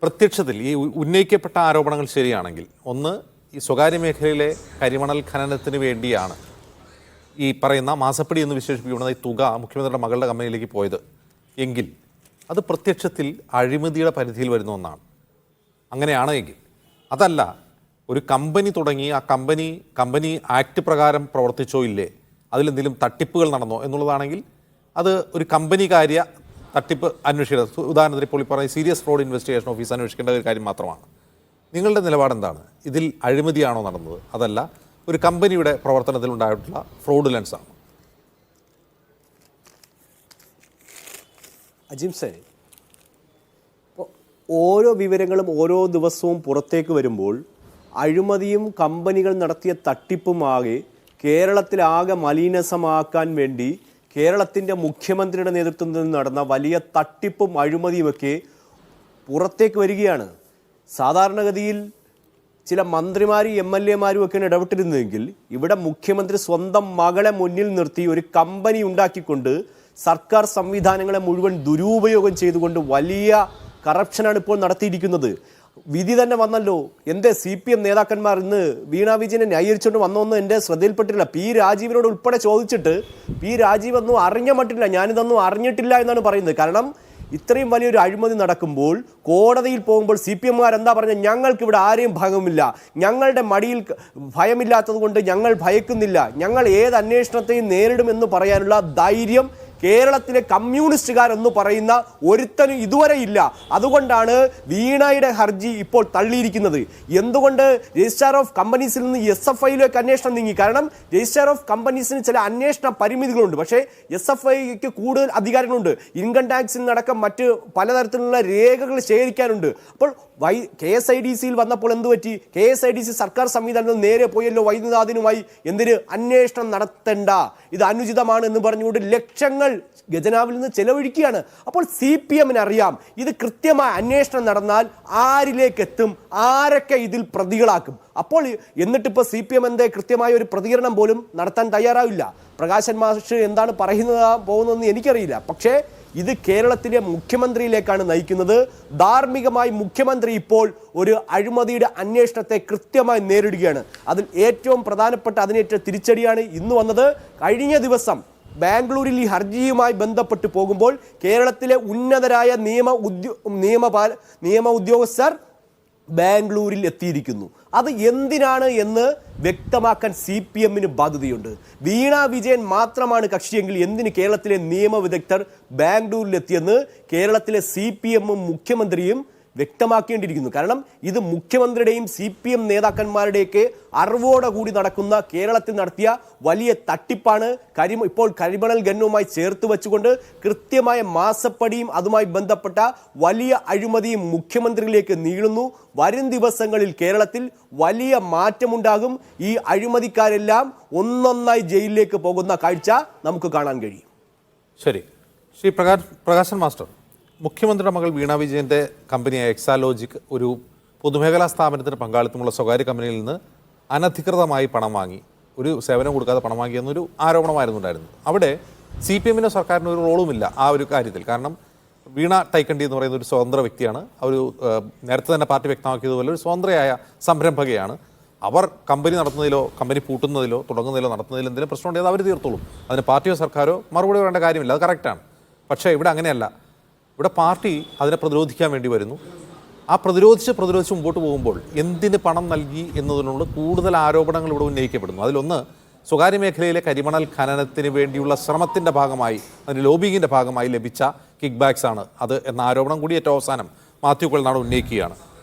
പ്രത്യക്ഷത്തിൽ ഈ ഉന്നയിക്കപ്പെട്ട ആരോപണങ്ങൾ ശരിയാണെങ്കിൽ, ഒന്ന്, ഈ സ്വകാര്യ മേഖലയിലെ കരിമണൽ ഖനനത്തിന് വേണ്ടിയാണ് ഈ പറയുന്ന മാസപ്പടി എന്ന് വിശേഷിപ്പിക്കുന്ന ഈ തുക മുഖ്യമന്ത്രിയുടെ മകളുടെ കമ്പനിയിലേക്ക് പോയത് എങ്കിൽ അത് പ്രത്യക്ഷത്തിൽ അഴിമതിയുടെ പരിധിയിൽ വരുന്ന ഒന്നാണ്. അങ്ങനെയാണ് എങ്കിൽ, അതല്ല ഒരു കമ്പനി തുടങ്ങി ആ കമ്പനി ആക്ട് പ്രകാരം പ്രവർത്തിച്ചോ ഇല്ലേ, അതിലെന്തെങ്കിലും തട്ടിപ്പുകൾ നടന്നോ എന്നുള്ളതാണെങ്കിൽ അത് ഒരു കമ്പനി കാര്യ തട്ടിപ്പ് അന്വേഷിക്കുന്നത്. ഉദാഹരണത്തിന് ഇപ്പോൾ ഈ പറയുന്ന സീരിയസ് ഫ്രോഡ് ഇൻവെസ്റ്റിഗേഷൻ ഓഫീസ് അന്വേഷിക്കേണ്ട ഒരു കാര്യം മാത്രമാണ്. നിങ്ങളുടെ നിലപാട് എന്താണ്? ഇതിൽ അഴിമതിയാണോ നടന്നത്, അതല്ല ഒരു കമ്പനിയുടെ പ്രവർത്തനത്തിൽ ഉണ്ടായിട്ടുള്ള ഫ്രോഡുലൻസ് ആണ്? അജിംസേ, ഓരോ വിവരങ്ങളും ഓരോ ദിവസവും പുറത്തേക്ക് വരുമ്പോൾ അഴിമതിയും കമ്പനികൾ നടത്തിയ തട്ടിപ്പുമാകെ കേരളത്തിലാകെ മലീനസമാക്കാൻ വേണ്ടി കേരളത്തിൻ്റെ മുഖ്യമന്ത്രിയുടെ നേതൃത്വത്തിൽ നടന്ന വലിയ തട്ടിപ്പും അഴിമതിയുമൊക്കെ പുറത്തേക്ക് വരികയാണ്. സാധാരണഗതിയിൽ ചില മന്ത്രിമാരും MLA-മാരും ഒക്കെയാണ് ഇടപെട്ടിരുന്നതെങ്കിൽ ഇവിടെ മുഖ്യമന്ത്രി സ്വന്തം മകളെ മുന്നിൽ നിർത്തി ഒരു കമ്പനി ഉണ്ടാക്കിക്കൊണ്ട് സർക്കാർ സംവിധാനങ്ങളെ മുഴുവൻ ദുരുപയോഗം ചെയ്തുകൊണ്ട് വലിയ കറപ്ഷനാണ് ഇപ്പോൾ നടത്തിയിരിക്കുന്നത്. വിധി തന്നെ വന്നല്ലോ. എൻ്റെ CPM നേതാക്കന്മാർ ഇന്ന് വീണ വിജയനെ ന്യായീകരിച്ചുകൊണ്ട് വന്നൊന്നും എൻ്റെ ശ്രദ്ധയിൽപ്പെട്ടില്ല. P. രാജീവിനോട് ഉൾപ്പെടെ ചോദിച്ചിട്ട് P. രാജീവ് ഒന്നും അറിഞ്ഞ മട്ടില്ല, ഞാനിതൊന്നും അറിഞ്ഞിട്ടില്ല എന്നാണ് പറയുന്നത്. കാരണം ഇത്രയും വലിയൊരു അഴിമതി നടക്കുമ്പോൾ കോടതിയിൽ പോകുമ്പോൾ CPM-മാർ എന്താ പറഞ്ഞത്? ഞങ്ങൾക്കിവിടെ ആരെയും ഭയമില്ല, ഞങ്ങളുടെ മടിയിൽ ഭയമില്ലാത്തത് കൊണ്ട് ഞങ്ങൾ ഭയക്കുന്നില്ല, ഞങ്ങൾ ഏത് അന്വേഷണത്തെയും നേരിടുമെന്ന് പറയാനുള്ള ധൈര്യം കേരളത്തിലെ കമ്മ്യൂണിസ്റ്റുകാരെന്ന് പറയുന്ന ഒരുത്തനും ഇതുവരെ ഇല്ല. അതുകൊണ്ടാണ് വീണയുടെ ഹർജി ഇപ്പോൾ തള്ളിയിരിക്കുന്നത്. എന്തുകൊണ്ട് രജിസ്ട്രാർ ഓഫ് കമ്പനീസിൽ നിന്ന് SFIയിലേക്ക് അന്വേഷണം നീങ്ങി? കാരണം രജിസ്ട്രാർ ഓഫ് കമ്പനീസിന് ചില അന്വേഷണ പരിമിതികളുണ്ട്, പക്ഷേ SFIക്ക് കൂടുതൽ അധികാരങ്ങളുണ്ട്. ഇൻകം ടാക്സിൽ നടക്കം മറ്റ് പലതരത്തിലുള്ള രേഖകൾ ശേഖരിക്കാനുണ്ട്. അപ്പോൾ KSIDCയിൽ വന്നപ്പോൾ എന്ത് പറ്റി? KSIDC സർക്കാർ സംവിധാനത്തിൽ നേരെ പോയല്ലോ വൈദ്യുതാദിനുമായി. എന്തിന്? അന്വേഷണം നടത്തേണ്ട, ഇത് അനുചിതമാണ് എന്ന് പറഞ്ഞുകൊണ്ട് ലക്ഷങ്ങൾ ഖജനാവിൽ നിന്ന് ചെലവഴിക്കുകയാണ്. അപ്പോൾ CPM-ന് അറിയാം ഇത് കൃത്യമായ അന്വേഷണം നടന്നാൽ ആരിലേക്ക് എത്തും, ആരൊക്കെ ഇതിൽ പ്രതികളാക്കും. അപ്പോൾ എന്നിട്ടിപ്പോൾ CPM എന്തേ കൃത്യമായ ഒരു പ്രതികരണം പോലും നടത്താൻ തയ്യാറാവില്ല. പ്രകാശൻ മാഷ് എന്താണ് പോകുന്നതെന്ന് എനിക്കറിയില്ല. പക്ഷേ ഇത് കേരളത്തിലെ മുഖ്യമന്ത്രിയിലേക്കാണ് നയിക്കുന്നത്. ധാർമ്മികമായി മുഖ്യമന്ത്രി ഇപ്പോൾ ഒരു അഴിമതിയുടെ അന്വേഷണത്തെ കൃത്യമായി നേരിടുകയാണ്. അതിൽ ഏറ്റവും പ്രധാനപ്പെട്ട അതിനേറ്റ തിരിച്ചടിയാണ് ഇന്ന് വന്നത്. കഴിഞ്ഞ ദിവസം ബാംഗ്ലൂരിൽ ഈ ഹർജിയുമായി ബന്ധപ്പെട്ട് പോകുമ്പോൾ കേരളത്തിലെ ഉന്നതരായ നിയമ ഉദ്യോഗസ്ഥർ ബാംഗ്ലൂരിൽ എത്തിയിരിക്കുന്നു. അത് എന്തിനാണ് എന്ന് വ്യക്തമാക്കാൻ CPM-ന് ബാധ്യതയുണ്ട്. വീണ വിജയൻ മാത്രമാണ് കക്ഷിയെങ്കിൽ എന്തിന് കേരളത്തിലെ നിയമവിദഗ്ധർ ബാംഗ്ലൂരിലെത്തിയെന്ന് കേരളത്തിലെ CPM-ഉം മുഖ്യമന്ത്രിയും വ്യക്തമാക്കേണ്ടിയിരിക്കുന്നു. കാരണം ഇത് മുഖ്യമന്ത്രിയുടെയും CPM നേതാക്കന്മാരുടെയൊക്കെ അറിവോടുകൂടി നടക്കുന്ന കേരളത്തിൽ നടത്തിയ വലിയ തട്ടിപ്പാണ്. ഇപ്പോൾ കരിമണൽ ഖനനവുമായി ചേർത്ത് വെച്ചുകൊണ്ട് കൃത്യമായ മാസപ്പടിയും അതുമായി ബന്ധപ്പെട്ട വലിയ അഴിമതിയും മുഖ്യമന്ത്രിയിലേക്ക് നീളുന്നു. വരും ദിവസങ്ങളിൽ കേരളത്തിൽ വലിയ മാറ്റമുണ്ടാകും. ഈ അഴിമതിക്കാരെല്ലാം ഒന്നൊന്നായി ജയിലിലേക്ക് പോകുന്ന കാഴ്ച നമുക്ക് കാണാൻ കഴിയും. ശരി, ശ്രീ പ്രകാശൻ മാസ്റ്റർ, മുഖ്യമന്ത്രിയുടെ മകൾ വീണ വിജയൻ്റെ കമ്പനിയായ എക്സാലോജിക് ഒരു പൊതുമേഖലാ സ്ഥാപനത്തിന് പങ്കാളിത്തമുള്ള സ്വകാര്യ കമ്പനിയിൽ നിന്ന് അനധികൃതമായി പണം വാങ്ങി, ഒരു സേവനം കൊടുക്കാതെ പണം വാങ്ങിയെന്നൊരു ആരോപണമായിരുന്നു ഉണ്ടായിരുന്നത്. അവിടെ CPM-നോ സർക്കാരിനോ ഒരു റോളുമില്ല ആ ഒരു കാര്യത്തിൽ. കാരണം വീണ ടൈക്കണ്ടി എന്ന് പറയുന്ന ഒരു സ്വതന്ത്ര വ്യക്തിയാണ്. ഒരു നേരത്തെ തന്നെ പാർട്ടി വ്യക്തമാക്കിയതുപോലെ ഒരു സ്വതന്ത്രയായ സംരംഭകയാണ്. അവർ കമ്പനി നടത്തുന്നതിലോ കമ്പനി പൂട്ടുന്നതിലോ തുടങ്ങുന്നതിലോ നടത്തുന്നതിലോ എന്തെങ്കിലും പ്രശ്നമുണ്ടെങ്കിൽ അവർ തീർത്തോളും. അതിന് പാർട്ടിയോ സർക്കാരോ മറുപടി പറയേണ്ട കാര്യമില്ല, അത് കറക്റ്റാണ്. പക്ഷേ ഇവിടെ അങ്ങനെയല്ല. ഇവിടെ പാർട്ടി അതിനെ പ്രതിരോധിക്കാൻ വേണ്ടി വരുന്നു. ആ പ്രതിരോധിച്ച് മുമ്പോട്ട് പോകുമ്പോൾ എന്തിന് പണം നൽകി എന്നതിനുള്ള കൂടുതൽ ആരോപണങ്ങൾ ഇവിടെ ഉന്നയിക്കപ്പെടുന്നു. അതിലൊന്ന്, സ്വകാര്യ മേഖലയിലെ കരിമണൽ ഖനനത്തിന് വേണ്ടിയുള്ള ശ്രമത്തിൻ്റെ ഭാഗമായി, അതിൻ്റെ ലോബിങ്ങിൻ്റെ ഭാഗമായി ലഭിച്ച കിക്ക് ബാക്സ് ആണ് അത് എന്ന ആരോപണം കൂടി ഏറ്റവും അവസാനം മാത്യു കൊൽനാട് ഉന്നയിക്കുകയാണ്.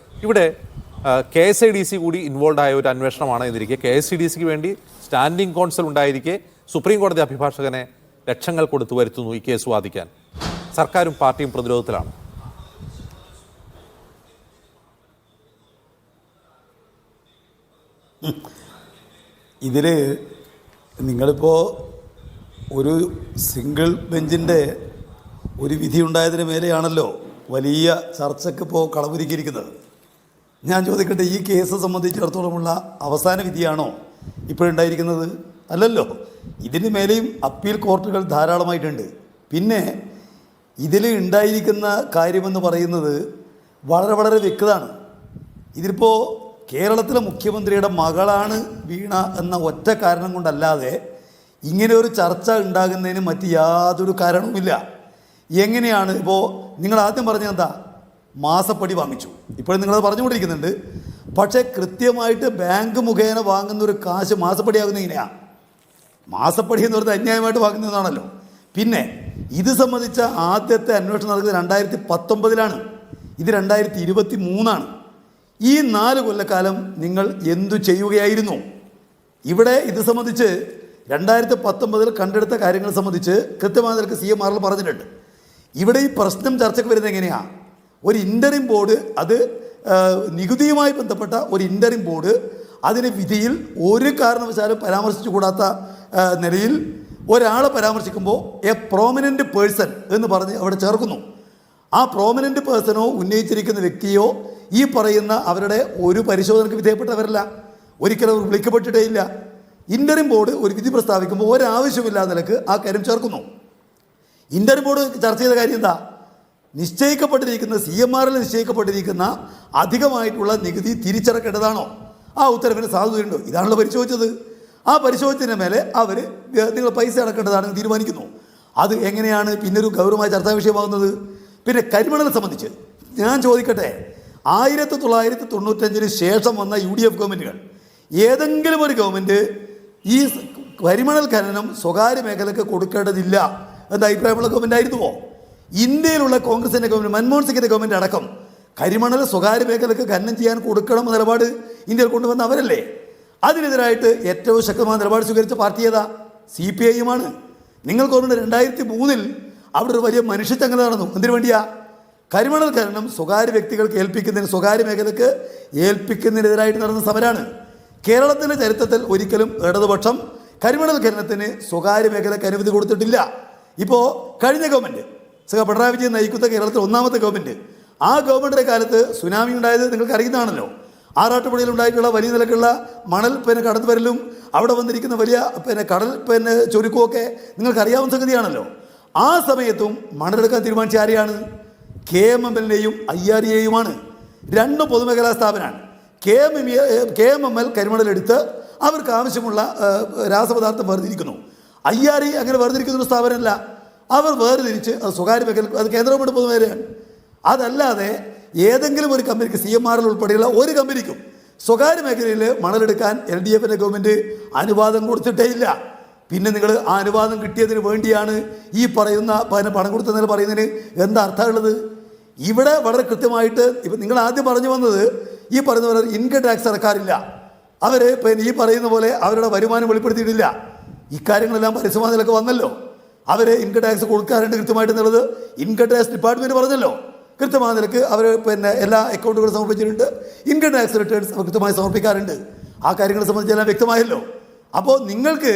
ഇവിടെ KSIDC കൂടി ഇൻവോൾവ് ആയ ഒരു അന്വേഷണമാണ് എന്നിരിക്കെ KSIDCക്ക് വേണ്ടി സ്റ്റാൻഡിംഗ് കൗൺസിൽ ഉണ്ടായിരിക്കെ സുപ്രീം കോടതി അഭിഭാഷകനെ ലക്ഷങ്ങൾ കൊടുത്തു വരുത്തുന്നു ഈ കേസ് വാദിക്കാൻ. സർക്കാരും പാർട്ടിയും പ്രതിരോധത്തിലാണ്. ഇതിൽ നിങ്ങളിപ്പോൾ ഒരു സിംഗിൾ ബെഞ്ചിൻ്റെ ഒരു വിധി ഉണ്ടായതിന് മേലെയാണല്ലോ വലിയ ചർച്ചയ്ക്ക് ഇപ്പോൾ കളമൊരുക്കിയിരിക്കുന്നത്. ഞാൻ ചോദിക്കട്ടെ, ഈ കേസ് സംബന്ധിച്ചിടത്തോളമുള്ള അവസാന വിധിയാണോ ഇപ്പോഴുണ്ടായിരിക്കുന്നത്? അല്ലല്ലോ. ഇതിന് മേലെയും അപ്പീൽ കോർട്ടുകൾ ധാരാളമായിട്ടുണ്ട്. പിന്നെ ഇതിൽ ഉണ്ടായിരിക്കുന്ന കാര്യമെന്ന് പറയുന്നത് വളരെ വളരെ വ്യക്തമാണ്. ഇതിലിപ്പോൾ കേരളത്തിലെ മുഖ്യമന്ത്രിയുടെ മകളാണ് വീണ എന്ന ഒറ്റ കാരണം കൊണ്ടല്ലാതെ ഇങ്ങനെ ഒരു ചർച്ച ഉണ്ടാകുന്നതിന് മറ്റ് യാതൊരു കാരണവുമില്ല. എങ്ങനെയാണ് ഇപ്പോൾ നിങ്ങൾ ആദ്യം പറഞ്ഞത് എന്താ? മാസപ്പടി വാങ്ങിച്ചു. ഇപ്പോഴും നിങ്ങളത് പറഞ്ഞുകൊണ്ടിരിക്കുന്നുണ്ട്. പക്ഷേ കൃത്യമായിട്ട് ബാങ്ക് മുഖേന വാങ്ങുന്ന ഒരു കാശ് മാസപ്പടിയാകുന്ന ഇങ്ങനെയാണ്. മാസപ്പടി എന്ന് പറയുന്നത് അന്യായമായിട്ട് വാങ്ങുന്നതാണല്ലോ. പിന്നെ ഇത് സംബന്ധിച്ച ആദ്യത്തെ അന്വേഷണം നടക്കുന്നത് 2019 ഇത് 2023. ഈ 4 കൊല്ലക്കാലം നിങ്ങൾ എന്തു ചെയ്യുകയായിരുന്നു? ഇവിടെ ഇത് സംബന്ധിച്ച് 2019 കണ്ടെടുത്ത കാര്യങ്ങൾ സംബന്ധിച്ച് കൃത്യമായ നിലക്ക് CMR പറഞ്ഞിട്ടുണ്ട്. ഇവിടെ ഈ പ്രശ്നം ചർച്ചയ്ക്ക് വരുന്നത് എങ്ങനെയാണ്? ഒരു ഇൻ്ററിം ബോർഡ്, അത് നികുതിയുമായി ബന്ധപ്പെട്ട ഒരു ഇൻ്ററിം ബോർഡ് അതിന് വിധിയിൽ ഒരു കാരണവശാലും പരാമർശിച്ചുകൂടാത്ത നിലയിൽ ഒരാളെ പരാമർശിക്കുമ്പോൾ എ പ്രോമിനൻ്റ് പേഴ്സൺ എന്ന് പറഞ്ഞ് അവിടെ ചേർക്കുന്നു. ആ പ്രോമിനൻ്റ് പേഴ്സണോ ഉന്നയിച്ചിരിക്കുന്ന വ്യക്തിയോ ഈ പറയുന്ന അവരുടെ ഒരു പരിശോധനയ്ക്ക് വിധേയപ്പെട്ടവരല്ല, ഒരിക്കലും അവർ വിളിക്കപ്പെട്ടിട്ടേ ഇല്ല. ഇൻ്ററിം ബോർഡ് ഒരു വിധി പ്രസ്താവിക്കുമ്പോൾ ഒരാവശ്യമില്ലാത്ത നിലക്ക് ആ കാര്യം ചേർക്കുന്നു. ഇൻ്ററിം ബോർഡ് ചർച്ച ചെയ്ത കാര്യം എന്താ? നിശ്ചയിക്കപ്പെട്ടിരിക്കുന്ന CMRൽ നിശ്ചയിക്കപ്പെട്ടിരിക്കുന്ന അധികമായിട്ടുള്ള നികുതി തിരിച്ചടക്കേണ്ടതാണോ? ആ ഉത്തരവിന് സാധുതയുണ്ടോ? ഇതാണല്ലോ പരിശോധിച്ചത്. ആ പരിശോധിച്ചതിന് മേലെ അവർ നിങ്ങൾ പൈസ അടക്കേണ്ടതാണെന്ന് തീരുമാനിക്കുന്നു. അത് എങ്ങനെയാണ് പിന്നൊരു ഗൗരവമായ ചർച്ചാ വിഷയമാകുന്നത്? പിന്നെ കരിമണൽ സംബന്ധിച്ച് ഞാൻ ചോദിക്കട്ടെ, 1995 ശേഷം വന്ന UDF ഗവൺമെൻറ്റുകൾ, ഏതെങ്കിലും ഒരു ഗവൺമെൻറ് ഈ കരിമണൽ ഖനനം സ്വകാര്യ മേഖലയ്ക്ക് കൊടുക്കേണ്ടതില്ല എന്ന അഭിപ്രായമുള്ള ഗവൺമെൻറ് ആയിരുന്നുവോ? ഇന്ത്യയിലുള്ള കോൺഗ്രസിൻ്റെ ഗവൺമെൻറ്, മൻമോഹൻ സിംഗിൻ്റെ ഗവൺമെൻറ് അടക്കം കരിമണൽ സ്വകാര്യ മേഖലയ്ക്ക് ഖനനം ചെയ്യാൻ കൊടുക്കണം നിലപാട് ഇന്ത്യയിൽ കൊണ്ടുവന്ന അവരല്ലേ? അതിനെതിരായിട്ട് ഏറ്റവും ശക്തമായ നിലപാട് സ്വീകരിച്ച പാർട്ടി ഏതാ? CPIM ആണ്. നിങ്ങൾക്ക് ഓർമ്മയുണ്ട് 2003 അവിടെ ഒരു വലിയ മനുഷ്യച്ചങ്ങല നടന്നു. എന്തിനു വേണ്ടിയാ? കരിമണൽ ഖനനം സ്വകാര്യ വ്യക്തികൾക്ക് ഏൽപ്പിക്കുന്നതിന്, സ്വകാര്യ മേഖലയ്ക്ക് ഏൽപ്പിക്കുന്നതിനെതിരായിട്ട് നടന്ന സമരമാണ്. കേരളത്തിൻ്റെ ചരിത്രത്തിൽ ഒരിക്കലും ഇടതുപക്ഷം കരിമണൽ ഖനനത്തിന് സ്വകാര്യ മേഖലയ്ക്ക് അനുമതി കൊടുത്തിട്ടില്ല. ഇപ്പോൾ കഴിഞ്ഞ ഗവൺമെൻറ്, പിണറായി വിജയൻ നയിക്കുന്ന കേരളത്തിൽ 1ാമത്തെ ഗവൺമെൻറ്, ആ ഗവൺമെൻറ്റിൻ്റെ കാലത്ത് സുനാമി ഉണ്ടായത് നിങ്ങൾക്ക് അറിയുന്നതാണല്ലോ. ആറാട്ടുപുഴയിൽ ഉണ്ടായിട്ടുള്ള വലിയ നിലക്കുള്ള മണൽ കടന്നു വരലും അവിടെ വന്നിരിക്കുന്ന വലിയ കടൽ ചുരുക്കമൊക്കെ നിങ്ങൾക്കറിയാവുന്ന സംഗതിയാണല്ലോ. ആ സമയത്തും മണലെടുക്കാൻ തീരുമാനിച്ച ആരെയാണ്? KMMLനെയും IREയുമാണ്. 2 പൊതുമേഖലാ സ്ഥാപനമാണ്. KMML കരിമണലെടുത്ത് അവർക്ക് ആവശ്യമുള്ള രാസപദാർത്ഥം വേർതിരിക്കുന്നു. IRE അങ്ങനെ വേർതിരിക്കുന്ന ഒരു സ്ഥാപനമല്ല. അവർ വേർതിരിച്ച് അത് സ്വകാര്യ മേഖല, അത് കേന്ദ്ര ഗവൺമെൻറ് പൊതുമേഖലയാണ്. അതല്ലാതെ ഏതെങ്കിലും ഒരു കമ്പനിക്ക്, CMRൽ ഉൾപ്പെടെയുള്ള ഒരു കമ്പനിക്കും സ്വകാര്യ മേഖലയിൽ മണലെടുക്കാൻ LDFൻ്റെ ഗവൺമെൻറ് അനുവാദം കൊടുത്തിട്ടേ ഇല്ല. പിന്നെ നിങ്ങൾ ആ അനുവാദം കിട്ടിയതിന് വേണ്ടിയാണ് ഈ പറയുന്ന പണം കൊടുത്തതെന്ന് പറയുന്നതിന് എന്താ അർത്ഥമുള്ളത്? ഇവിടെ വളരെ കൃത്യമായിട്ട് ഇപ്പം നിങ്ങൾ ആദ്യം പറഞ്ഞു വന്നത്, ഈ പറയുന്ന പോലെ ഇൻകം ടാക്സ് അടക്കാറില്ല, അവർ ഈ പറയുന്ന പോലെ അവരുടെ വരുമാനം വെളിപ്പെടുത്തിയിട്ടില്ല. ഇക്കാര്യങ്ങളെല്ലാം പരസ്യമായ നിലക്ക് വന്നല്ലോ. അവർ ഇൻകം ടാക്സ് കൊടുക്കാറുണ്ട് കൃത്യമായിട്ടെന്നുള്ളത് ഇൻകം ടാക്സ് ഡിപ്പാർട്ട്മെൻറ്റ് പറഞ്ഞല്ലോ. കൃത്യമായ നിലക്ക് അവർ എല്ലാ അക്കൗണ്ടുകളും സമർപ്പിച്ചിട്ടുണ്ട്. ഇൻകം ടാക്സ് റിട്ടേൺസ് കൃത്യമായി സമർപ്പിക്കാറുണ്ട്. ആ കാര്യങ്ങളെ സംബന്ധിച്ചെല്ലാം വ്യക്തമായല്ലോ. അപ്പോൾ നിങ്ങൾക്ക്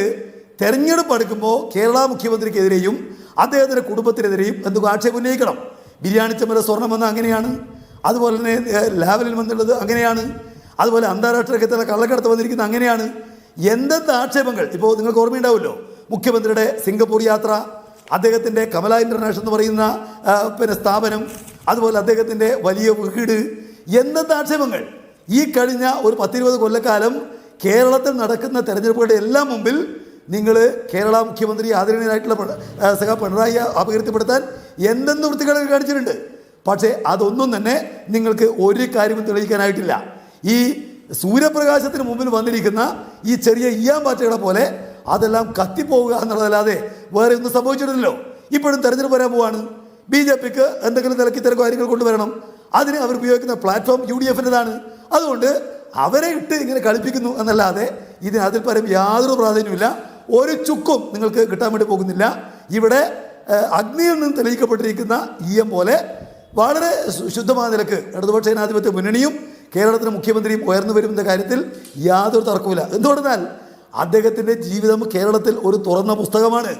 തെരഞ്ഞെടുപ്പ് അടുക്കുമ്പോൾ കേരള മുഖ്യമന്ത്രിക്കെതിരെയും അദ്ദേഹത്തിൻ്റെ കുടുംബത്തിനെതിരെയും എന്തൊക്കെ ആക്ഷേപം ഉന്നയിക്കണം. ബിരിയാണി ചമ്മല സ്വർണം വന്ന അങ്ങനെയാണ്, അതുപോലെ തന്നെ ലാവലിൽ വന്നുള്ളത് അങ്ങനെയാണ്, അതുപോലെ അന്താരാഷ്ട്ര രംഗത്തുള്ള കള്ളക്കടത്ത് വന്നിരിക്കുന്നത് അങ്ങനെയാണ്. എന്തെന്ത് ആക്ഷേപങ്ങൾ ഇപ്പോൾ നിങ്ങൾക്ക് ഓർമ്മയുണ്ടാവുമല്ലോ. മുഖ്യമന്ത്രിയുടെ സിംഗപ്പൂർ യാത്ര, അദ്ദേഹത്തിൻ്റെ കമല ഇൻ്റർനാഷണൽ എന്ന് പറയുന്ന സ്ഥാപനം, അതുപോലെ അദ്ദേഹത്തിൻ്റെ വലിയ വീട്, എന്തെന്ത് ആക്ഷേപങ്ങൾ. ഈ കഴിഞ്ഞ ഒരു 10-20 കൊല്ലക്കാലം കേരളത്തിൽ നടക്കുന്ന തെരഞ്ഞെടുപ്പുകളുടെ എല്ലാം മുമ്പിൽ നിങ്ങൾ കേരള മുഖ്യമന്ത്രി ആദരണീയനായിട്ടുള്ള പിണറായി അപകീർത്തിപ്പെടുത്താൻ എന്തെന്ന് വൃത്തികളൊക്കെ കാണിച്ചിട്ടുണ്ട്. പക്ഷേ അതൊന്നും തന്നെ നിങ്ങൾക്ക് ഒരു കാര്യവും തെളിയിക്കാനായിട്ടില്ല. ഈ സൂര്യപ്രകാശത്തിന് മുമ്പിൽ വന്നിരിക്കുന്ന ഈ ചെറിയ ഈയാമ്പാറ്റകളെ പോലെ അതെല്ലാം കത്തിപ്പോവുക എന്നുള്ളതല്ലാതെ വേറെ ഒന്നും സംഭവിച്ചിട്ടില്ലല്ലോ. ഇപ്പോഴും തെരഞ്ഞെടുപ്പ് വരാൻ പോവാണ്. BJPക്ക് എന്തെങ്കിലും നിലയ്ക്ക് ഇത്തരം കാര്യങ്ങൾ കൊണ്ടുവരണം. അതിന് അവർ ഉപയോഗിക്കുന്ന പ്ലാറ്റ്ഫോം UDFൻ്റെതാണ്. അതുകൊണ്ട് അവരെ ഇട്ട് ഇങ്ങനെ കളിപ്പിക്കുന്നു എന്നല്ലാതെ അതിൽ പരം യാതൊരു പ്രാധാന്യമില്ല. ഒരു ചുക്കും നിങ്ങൾക്ക് കിട്ടാൻ വേണ്ടി പോകുന്നില്ല. ഇവിടെ അഗ്നിയിൽ നിന്ന് തെളിയിക്കപ്പെട്ടിരിക്കുന്ന EM പോലെ വളരെ ശുദ്ധമായ നിലക്ക് ഇടതുപക്ഷ ജനാധിപത്യ മുന്നണിയും കേരളത്തിലെ മുഖ്യമന്ത്രിയും ഉയർന്നു വരുമെന്ന കാര്യത്തിൽ യാതൊരു തർക്കവുമില്ല. എന്തുകൊണ്ടെന്നാൽ അദ്ദേഹത്തിൻ്റെ ജീവിതം കേരളത്തിൽ ഒരു തുറന്ന പുസ്തകമാണ്.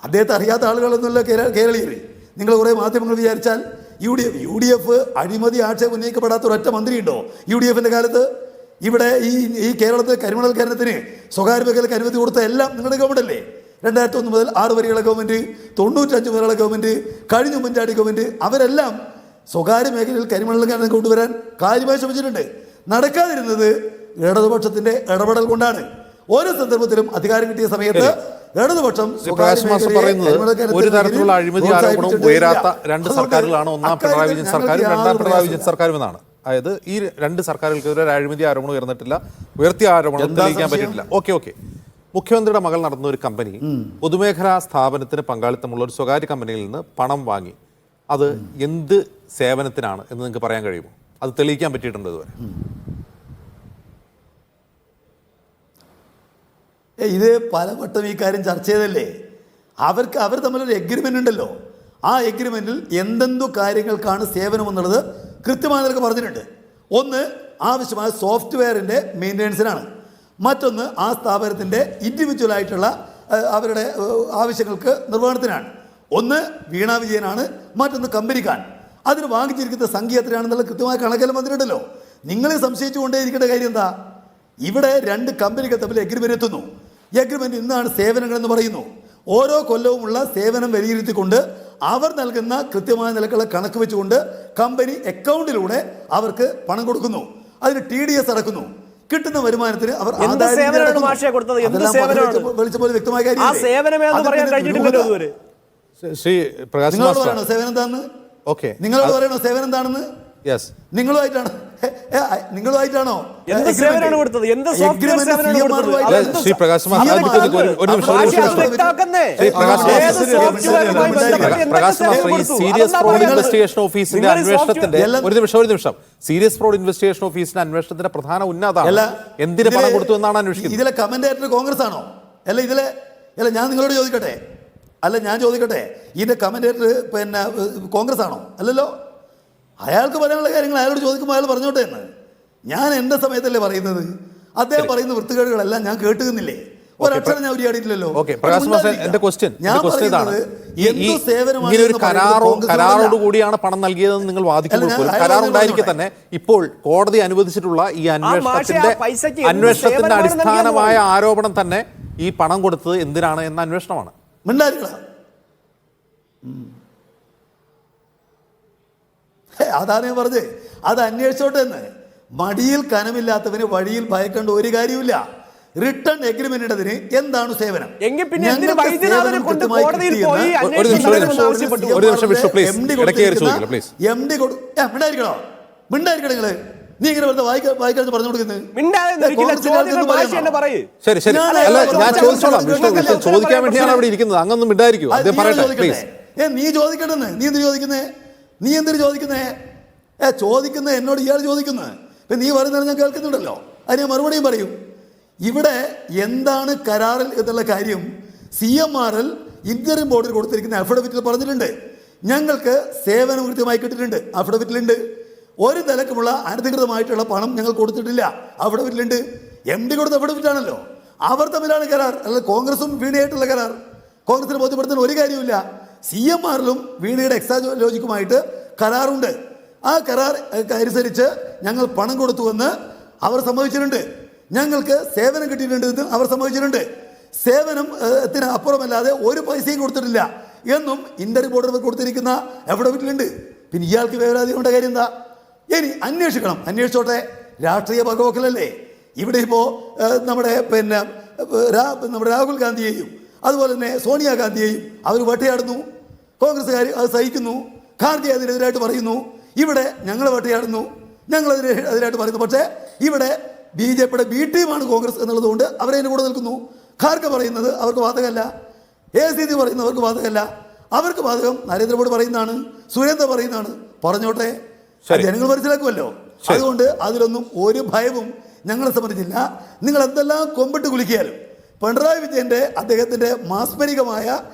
അദ്ദേഹത്തെ അറിയാത്ത ആളുകളൊന്നുമില്ല കേരളീയർ. നിങ്ങൾ കുറേ മാധ്യമങ്ങൾ വിചാരിച്ചാൽ യു ഡി എഫ് അഴിമതി ആക്ഷേപം ഉന്നയിക്കപ്പെടാത്ത ഒരൊറ്റ മന്ത്രിയുണ്ടോ യു ഡി എഫിൻ്റെ കാലത്ത്? ഇവിടെ ഈ കേരളത്തിൽ കരിമണൽ ഖനനത്തിന് സ്വകാര്യ മേഖലയ്ക്ക് അനുമതി കൊടുത്ത എല്ലാം നിങ്ങളുടെ ഗവൺമെൻറ് അല്ലേ? 2001 മുതൽ 6 വരെയുള്ള ഗവൺമെൻറ്, 95 മുതലുള്ള ഗവൺമെൻറ്, കഴിഞ്ഞ ഉമ്മൻചാണ്ടി ഗവൺമെൻറ്, അവരെല്ലാം സ്വകാര്യ മേഖലയിൽ കരിമണൽ ഖനനം കൊണ്ടുവരാൻ കാര്യമായി ശ്രമിച്ചിട്ടുണ്ട്. നടക്കാതിരുന്നത് ഇടതുപക്ഷത്തിൻ്റെ ഇടപെടൽ കൊണ്ടാണ്. ഓരോ സന്ദർഭത്തിലും അധികാരം കിട്ടിയ സമയത്ത് ഇടതുപക്ഷം ഒരു തരത്തിലുള്ള അഴിമതി ആരോപണവും ഉയരാത്ത രണ്ട് സർക്കാരുകളാണ്, ഒന്നാം പിണറായി വിജയൻ സർക്കാരും രണ്ടാം പിണറായി വിജയൻ സർക്കാരും എന്നാണ്. അതായത് ഈ രണ്ട് സർക്കാരുകൾക്കെതിരെ ഒരു അഴിമതി ആരോപണം ഉയർന്നിട്ടില്ല, ഉയർത്തിയ ആരോപണം തെളിയിക്കാൻ പറ്റിയിട്ടില്ല. ഓക്കെ മുഖ്യമന്ത്രിയുടെ മകൾ നടന്ന ഒരു കമ്പനി പൊതുമേഖലാ സ്ഥാപനത്തിന് പങ്കാളിത്തമുള്ള ഒരു സ്വകാര്യ കമ്പനിയിൽ നിന്ന് പണം വാങ്ങി. അത് എന്ത് സേവനത്തിനാണ് എന്ന് നിങ്ങൾക്ക് പറയാൻ കഴിയുമോ? അത് തെളിയിക്കാൻ പറ്റിയിട്ടുണ്ട് ഇതുവരെ? ഇത് പലവട്ടം ഈ കാര്യം ചർച്ച ചെയ്തല്ലേ. അവർ തമ്മിലൊരു എഗ്രിമെൻ്റ് ഉണ്ടല്ലോ. ആ എഗ്രിമെൻറ്റിൽ എന്തെന്തോ കാര്യങ്ങൾക്കാണ് സേവനം എന്നുള്ളത് കൃത്യമായി നിനക്ക് പറഞ്ഞിട്ടുണ്ട്. ഒന്ന്, ആവശ്യമായ സോഫ്റ്റ്വെയറിൻ്റെ മെയിൻ്റെനൻസിനാണ്. മറ്റൊന്ന്, ആ സ്ഥാപനത്തിൻ്റെ ഇൻഡിവിജ്വലായിട്ടുള്ള അവരുടെ ആവശ്യങ്ങൾക്ക് നിർവഹണത്തിനാണ്. ഒന്ന് വീണ വിജയനാണ്, മറ്റൊന്ന് കമ്പനിക്കാണ്. അതിന് വാങ്ങിച്ചിരിക്കുന്ന സംഖ്യ എത്രയാണെന്നുള്ള കൃത്യമായ കണക്കെല്ലാം വന്നിട്ടുണ്ടല്ലോ. നിങ്ങളെ സംശയിച്ചു കൊണ്ടേയിരിക്കേണ്ട കാര്യം എന്താ? ഇവിടെ രണ്ട് കമ്പനികൾ തമ്മിൽ എഗ്രിമെൻ്റ് എത്തുന്നു. എഗ്രിമെൻ്റ് ഇന്നാണ് സേവനങ്ങളെന്ന് പറയുന്നു. ഓരോ കൊല്ലവുമുള്ള സേവനം വിലയിരുത്തിക്കൊണ്ട് അവർ നൽകുന്ന കൃത്യമായ നിലക്കുള്ള കണക്ക് വെച്ചുകൊണ്ട് കമ്പനി അക്കൗണ്ടിലൂടെ അവർക്ക് പണം കൊടുക്കുന്നു. അതിന് TDS അടക്കുന്നു. കിട്ടുന്ന വരുമാനത്തിന് അവർ വിളിച്ചപോലെ വ്യക്തമായ കാര്യം ശ്രീ പ്രകാശ് നിങ്ങളോട് പറയണോ സേവനം എന്താണെന്ന്? നിങ്ങളോട് പറയണോ സേവനം എന്താണെന്ന്? നിങ്ങളുമായിട്ടാണോ Shri Prakash serious fraud investigation ഓഫീസിന്റെ അന്വേഷണത്തിന്റെ ഒരു നിമിഷം സീരിയസ് ഫ്രോഡ് ഇൻവെസ്റ്റിഗേഷൻ ഓഫീസിന്റെ അന്വേഷണത്തിന്റെ പ്രധാന ഉന്നതാണ് എന്തിന് പണം കൊടുത്തു എന്നാണ് അന്വേഷിക്കുന്നത്. ഇതിലെ കമന്റേറ്റർ കോൺഗ്രസ് ആണോ? ഞാൻ നിങ്ങളോട് ചോദിക്കട്ടെ, ഇതിന്റെ കമന്റേറ്റർ പിന്നെ കോൺഗ്രസ് ആണോ? അല്ലല്ലോ. അയാൾക്ക് പറയാനുള്ള കാര്യങ്ങൾ അയാളോട് ചോദിക്കുമ്പോൾ അയാൾ പറഞ്ഞോട്ടെ എന്ന്. ഞാൻ എൻ്റെ സമയത്തല്ലേ പറയുന്നത്. അദ്ദേഹം പറയുന്ന വൃത്തികേടുകളെല്ലാം ഞാൻ കേട്ടുന്നില്ലേ? ഒരക്ഷരം ഞാൻ ഉരിയാടിയിട്ടില്ലല്ലോ. കരാറോടുകൂടിയാണ് പണം നൽകിയതെന്ന് നിങ്ങൾ വാദിക്കുമ്പോൾ കരാറുണ്ടായിരിക്കെ തന്നെ ഇപ്പോൾ കോടതി അനുവദിച്ചിട്ടുള്ള ഈ അന്വേഷണത്തിന്റെ അടിസ്ഥാനമായ ആരോപണം തന്നെ ഈ പണം കൊടുത്തത് എന്തിനാണ് എന്ന അന്വേഷണമാണ്. അതാണ് ഞാൻ പറഞ്ഞത്. അത് അന്വേഷിച്ചോട്ടെ എന്ന്. മടിയിൽ കനമില്ലാത്തവന് വഴിയിൽ ഭയക്കേണ്ട ഒരു കാര്യമില്ല. റിട്ടേൺ എഗ്രിമെന്റിന് എന്താണ് സേവനം? മിണ്ടായിരിക്കണോ നിങ്ങള്? നീ ഇങ്ങനെ വെറുതെ വായിക്കാൻ പറഞ്ഞു കൊടുക്കുന്നത്? ചോദിക്കാൻ വേണ്ടിയാണ് അവിടെ ഇരിക്കുന്നത്. അങ്ങൊന്നും മിണ്ടായിരിക്കും. നീ ചോദിക്കണ്ടെന്ന്. നീ എന്തിനു ചോദിക്കുന്നേ? ചോദിക്കുന്നത് എന്നോട് ഇയാൾ ചോദിക്കുന്നത്. ഇപ്പം നീ പറയുന്നത് ഞാൻ കേൾക്കുന്നുണ്ടല്ലോ. അതിന് ഞാൻ മറുപടിയും പറയും. ഇവിടെ എന്താണ് കരാറിൽ എന്നുള്ള കാര്യം CMRL ഇന്ററിം ബോർഡിൽ കൊടുത്തിരിക്കുന്ന അഫിഡവിറ്റിൽ പറഞ്ഞിട്ടുണ്ട്. ഞങ്ങൾക്ക് സേവനം കൃത്യമായി കിട്ടിയിട്ടുണ്ട്, അഫിഡവിറ്റിലുണ്ട്. ഒരു നിലക്കുമുള്ള അനധികൃതമായിട്ടുള്ള പണം ഞങ്ങൾ കൊടുത്തിട്ടില്ല, അഫിഡവിറ്റിലുണ്ട്. MD കൊടുത്ത അഫിഡവിറ്റാണല്ലോ. അവർ തമ്മിലാണ് കരാർ, അല്ല കോൺഗ്രസും വീണയായിട്ടുള്ള കരാർ. കോൺഗ്രസിന് ബോധ്യപ്പെടുത്തുന്ന ഒരു കാര്യമില്ല. CMRലും വീണയുടെ എക്സാലോജിക്കുമായിട്ട് കരാറുണ്ട്. ആ കരാർ അനുസരിച്ച് ഞങ്ങൾ പണം കൊടുത്തുവെന്ന് അവർ സമ്മതിച്ചിട്ടുണ്ട്. ഞങ്ങൾക്ക് സേവനം കിട്ടിയിട്ടുണ്ട് അവർ സമ്മതിച്ചിട്ടുണ്ട്. സേവനത്തിന് അപ്പുറമല്ലാതെ ഒരു പൈസയും കൊടുത്തിട്ടില്ല എന്നും ഇന്റർ ബോർഡർ കൊടുത്തിരിക്കുന്ന എഫിഡവിറ്റിലുണ്ട്. പിന്നെ ഇയാൾക്ക് വേവലാതികളുടെ കാര്യം എന്താ? ഇനി അന്വേഷിക്കണം, അന്വേഷിച്ചോട്ടെ. രാഷ്ട്രീയ പകവക്കലല്ലേ ഇവിടെ. ഇപ്പോൾ നമ്മുടെ രാഹുൽ ഗാന്ധിയെയും അതുപോലെ തന്നെ സോണിയാഗാന്ധിയെയും അവർ വേട്ടയാടുന്നു. കോൺഗ്രസ്സുകാർ അത് സഹിക്കുന്നു. ഖാർഗെ അതിനെതിരായിട്ട് പറയുന്നു. ഇവിടെ ഞങ്ങൾ വേട്ടയാടുന്നു, ഞങ്ങളതിനെതിരായിട്ട് പറയുന്നു. പക്ഷേ ഇവിടെ BJPയുടെ B ടീമാണ് കോൺഗ്രസ് എന്നുള്ളത് കൊണ്ട് അവരതിന് കൂടെ നിൽക്കുന്നു. ഖാർഗെ പറയുന്നത് അവർക്ക് ബാധകമല്ല, ACC പറയുന്നവർക്ക് ബാധകമല്ല. അവർക്ക് ബാധകം നരേന്ദ്രമോദി പറയുന്നതാണ്, സുരേന്ദ്ര പറയുന്നതാണ്. പറഞ്ഞോട്ടെ, ജനങ്ങൾ മനസ്സിലാക്കുമല്ലോ. അതുകൊണ്ട് അതിലൊന്നും ഒരു ഭയവും ഞങ്ങളെ സംബന്ധിച്ചില്ല. നിങ്ങൾ എന്തെല്ലാം കൊമ്പിട്ട് കുലിക്കിയാലും പിണറായി വിജയൻ്റെ അദ്ദേഹത്തിൻ്റെ മാസ്മരികമായ